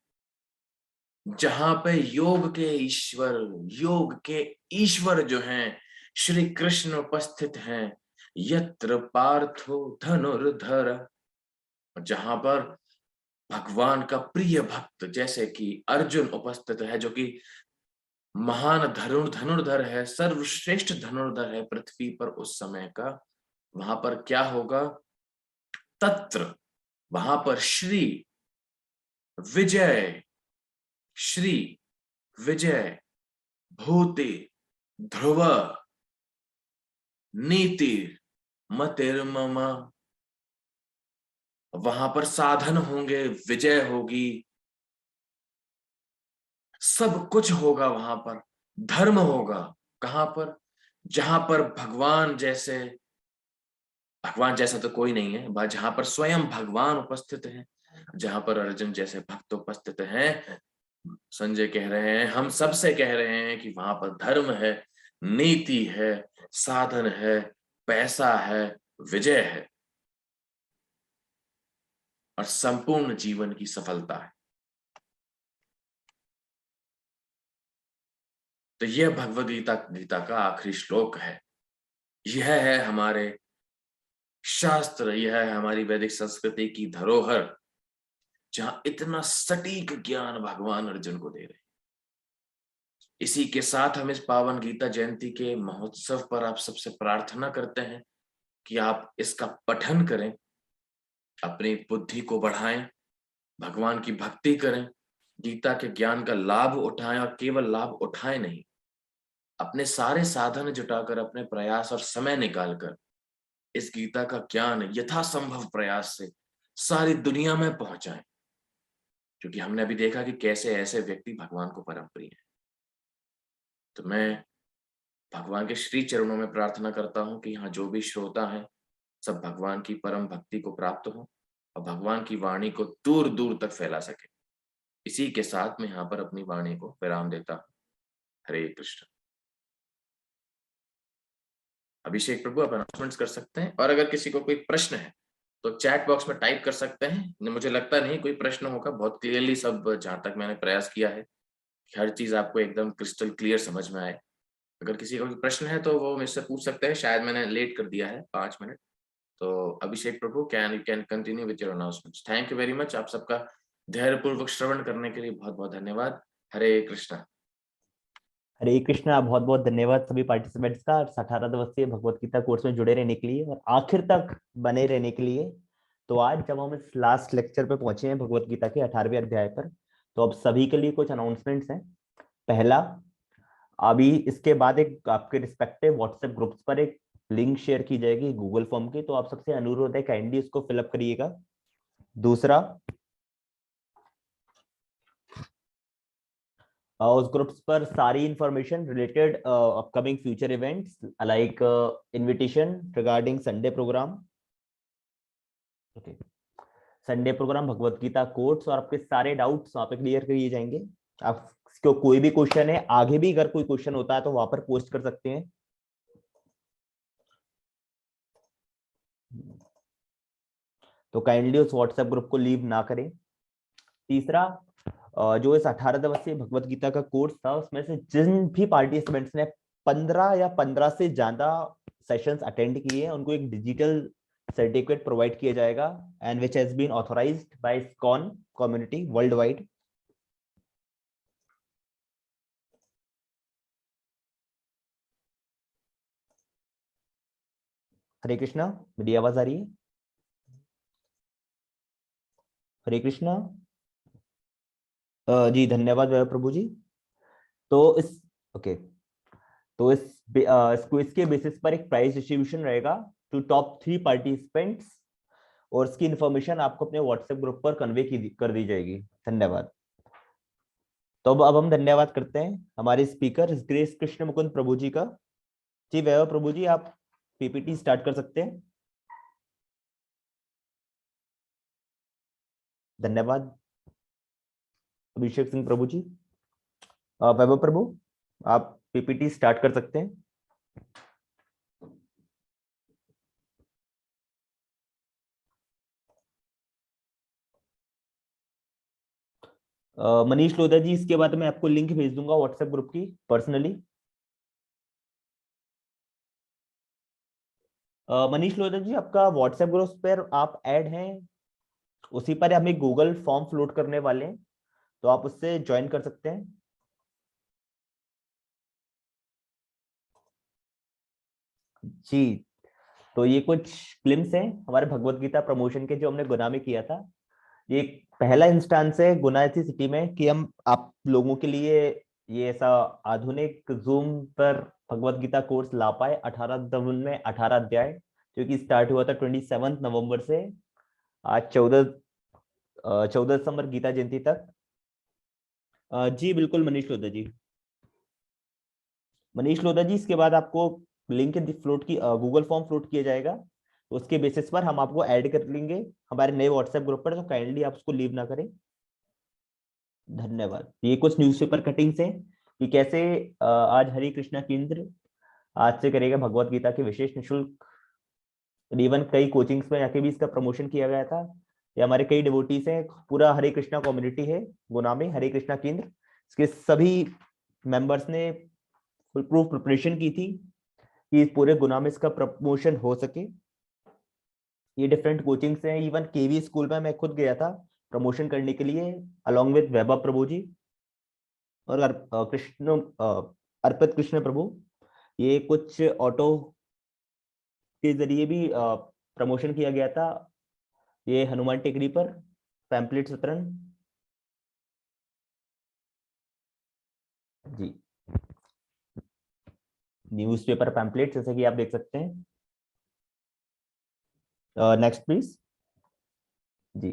जहां पे योग के ईश्वर जो हैं श्री कृष्ण उपस्थित हैं, यत्र पार्थो धनुर्धर, जहां पर भगवान का प्रिय भक्त जैसे कि अर्जुन उपस्थित है, जो कि महान धनुर्धर है, सर्वश्रेष्ठ धनुर्धर है पृथ्वी पर उस समय का, वहां पर क्या होगा, तत्र, वहां पर श्री विजय भूति ध्रुव नीति मतिर्मम, वहां पर साधन होंगे, विजय होगी, सब कुछ होगा वहां पर, धर्म होगा। कहां पर, जहां पर भगवान जैसा तो कोई नहीं है, जहां पर स्वयं भगवान उपस्थित है, जहां पर अर्जुन जैसे भक्त उपस्थित हैं। संजय कह रहे हैं, हम सबसे कह रहे हैं कि वहां पर धर्म है, नीति है, साधन है, पैसा है, विजय है और संपूर्ण जीवन की सफलता है। तो यह भगवद गीता का आखिरी श्लोक है। यह है हमारे शास्त्र, यह है हमारी वैदिक संस्कृति की धरोहर, जहां इतना सटीक ज्ञान भगवान अर्जुन को दे रहे हैं। इसी के साथ हम इस पावन गीता जयंती के महोत्सव पर आप सबसे प्रार्थना करते हैं कि आप इसका पठन करें, अपनी बुद्धि को बढ़ाएं, भगवान की भक्ति करें, गीता के ज्ञान का लाभ उठाएं, और केवल लाभ उठाएं नहीं, अपने सारे साधन जुटाकर, अपने प्रयास और समय निकालकर इस गीता का ज्ञान यथासंभव प्रयास से सारी दुनिया में पहुंचाएं। क्योंकि हमने अभी देखा कि कैसे ऐसे व्यक्ति भगवान को परम प्रिय हैं। तो मैं भगवान के श्री चरणों में प्रार्थना करता हूं कि यहाँ जो भी श्रोता हैं सब भगवान की परम भक्ति को प्राप्त हो और भगवान की वाणी को दूर दूर तक फैला सके। इसी के साथ मैं यहाँ पर अपनी वाणी को विराम देता हूँ। हरे कृष्ण। अभिषेक प्रभु आप अनाउंसमेंट्स कर सकते हैं, और अगर किसी को कोई प्रश्न है तो चैट बॉक्स में टाइप कर सकते हैं। मुझे लगता नहीं कोई प्रश्न होगा, बहुत क्लियरली सब, जहां तक मैंने प्रयास किया है हर चीज आपको एकदम क्रिस्टल क्लियर समझ में आए। अगर किसी का कोई प्रश्न है तो वो मुझसे पूछ सकते हैं, शायद मैंने लेट कर दिया है 5 मिनट। तो Abhishek Prabhu you can continue with your announcements. Thank you very much. आप सबका धैर्यपूर्वक श्रवण करने के लिए बहुत बहुत धन्यवाद। हरे कृष्णा। हरे कृष्णा। बहुत बहुत धन्यवाद सभी पार्टिसिपेंट्स का 18 दिवसीय भगवत गीता कोर्स में जुड़े रहने के लिए और आखिर तक बने रहने के लिए। तो आज जब हम इस लास्ट लेक्चर पे पहुंचे हैं भगवत गीता के 18वें अध्याय पर, तो अब सभी के लिए कुछ अनाउंसमेंट्स हैं। पहला, अभी इसके बाद एक आपके रिस्पेक्टिव व्हाट्सएप ग्रुप्स पर एक लिंक शेयर की जाएगी गूगल फॉर्म की, तो आप सबसे अनुरोध है काइंडली उसको फिलअप करिएगा। दूसरा, उस ग्रुप्स पर सारी information related upcoming future events like invitation regarding Sunday program, Sunday program, Bhagavad Gita course और आपके सारे डाउट्स वहां पे क्लियर किए जाएंगे। आपको कोई भी क्वेश्चन है, आगे भी अगर कोई क्वेश्चन होता है तो वहां पर पोस्ट कर सकते हैं। तो काइंडली उस व्हाट्सएप ग्रुप को लीव ना करें। तीसरा, जो इस 18 दिवसीय भगवत गीता का कोर्स था उसमें से जिन भी पार्टिसिपेंट्स ने 15 या 15 से ज्यादा सेशंस अटेंड किए हैं उनको एक डिजिटल सर्टिफिकेट प्रोवाइड किया जाएगा, and which has been authorized by ISKCON community worldwide. Hare Krishna. मेरी आवाज आ रही है? हरे कृष्णा। जी धन्यवाद प्रभु जी। तो इस ओके तो इस क्विज के बेसिस पर एक प्राइज डिस्ट्रीब्यूशन रहेगा टू टॉप 3 पार्टिसिपेंट्स, और इसकी इंफॉर्मेशन आपको अपने व्हाट्सएप ग्रुप पर कन्वे कर दी जाएगी। धन्यवाद। तो अब हम धन्यवाद करते हैं हमारे स्पीकर ग्रेस कृष्ण मुकुंद प्रभु जी का। जी वैभव प्रभु जी, आप पीपीटी स्टार्ट कर सकते हैं। धन्यवाद। अभिषेक सिंह प्रभु जी, वैभव प्रभु, आप पीपीटी स्टार्ट कर सकते हैं। मनीष लोधा जी, इसके बाद मैं आपको लिंक भेज दूंगा व्हाट्सएप ग्रुप की पर्सनली। मनीष लोधा जी, आपका व्हाट्सएप ग्रुप पर आप ऐड हैं, उसी पर हम एक गूगल फॉर्म फ्लोट करने वाले हैं, तो आप उससे ज्वाइन कर सकते हैं। जी, तो ये कुछ क्लिप्स हैं हमारे भगवत गीता प्रमोशन के जो हमने गुना में किया था। ये पहला इंस्टेंस है गुना ऐसी सिटी में कि हम आप लोगों के लिए ये ऐसा आधुनिक जूम पर भगवत गीता कोर्स ला पाए। 18 दिन में 18 अध्याय, जो कि स्टार्ट हुआ था 27 नवंबर से आज 14 दिसंबर गीता जयंती तक। जी बिल्कुल मनीष लोधा जी। मनीष लोधा जी, इसके बाद आपको लिंक फ्लोट की गूगल फॉर्म फ्लोट किया जाएगा, तो उसके बेसिस पर हम आपको ऐड कर लेंगे हमारे नए व्हाट्सएप ग्रुप पर, तो काइंडली आप उसको लीव ना करें। धन्यवाद। ये कुछ न्यूज़पेपर कटिंग्स हैं कि कैसे आज हरे कृष्णा केंद्र आज से करेगा भगवत गीता के विशेष निःशुल्क। इवन कई कोचिंग्स में जाके भी इसका प्रमोशन किया गया था। ये हमारे कई डिवोटीज हैं, पूरा हरे कृष्णा कम्युनिटी है गुना में, हरे कृष्णा केंद्र, इसके सभी मेंबर्स ने फुल प्रूफ प्रिपरेशन की थी कि पूरे गुना में इसका प्रमोशन हो सके। ये डिफरेंट कोचिंग्स हैं, इवन केवी स्कूल में मैं खुद गया था प्रमोशन करने के लिए अलॉन्ग विद वैभव प्रभु जी और अर्पित कृष्ण प्रभु। ये कुछ ऑटो के जरिए भी प्रमोशन किया गया था। ये हनुमान टेकरी पर पैम्पलेट वितरण। जी, न्यूज़पेपर पैम्पलेट जैसे कि आप देख सकते हैं। Next please. जी,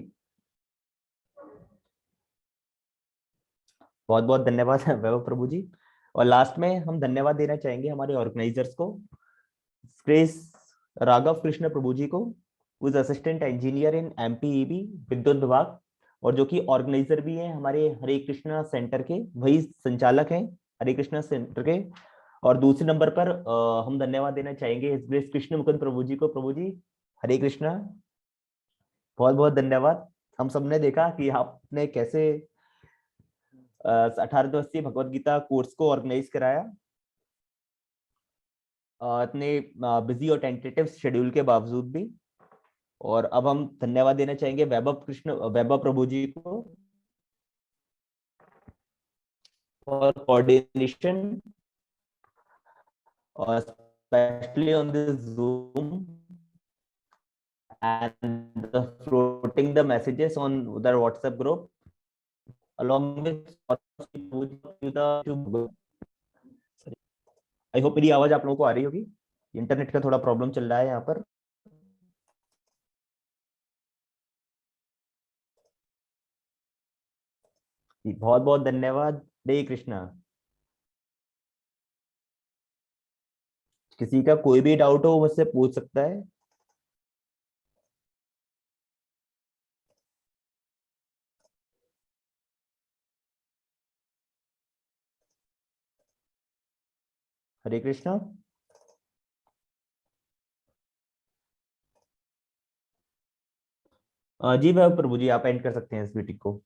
बहुत बहुत धन्यवाद वैभव प्रभु जी। और लास्ट में हम धन्यवाद देना चाहेंगे हमारे ऑर्गेनाइजर्स को, श्रेष राघव कृष्ण प्रभु जी को, उस असिस्टेंट इंजीनियर इन एमपीईबी विद्युत विभाग, और जो कि ऑर्गेनाइजर भी हैं हमारे हरे कृष्णा सेंटर के, वही संचालक हैं हरे कृष्णा सेंटर के। और दूसरे नंबर पर हम धन्यवाद देना चाहेंगे ग्रेस कृष्ण मुकुंद प्रभु जी को। प्रभु जी हरे कृष्णा, बहुत बहुत धन्यवाद। हम सबने देखा कि आपने कैसे 18 दिवसीय भगवत गीता कोर्स को ऑर्गेनाइज कराया इतने बिजी और टेंटेटिव शेड्यूल के बावजूद भी। और अब हम धन्यवाद देना चाहेंगे वैभव प्रभु जी को फॉर कोऑर्डिनेशन और specially on this zoom and floating the messages on the WhatsApp group along with I hope मेरी आवाज आप लोगों को आ रही होगी। इंटरनेट का थोड़ा प्रॉब्लम चल रहा है यहाँ पर। बहुत बहुत धन्यवाद। हरे कृष्णा। किसी का कोई भी डाउट हो मुझसे पूछ सकता है। हरे कृष्णा। जी वह प्रभु जी, आप एंड कर सकते हैं इस मीटिंग को।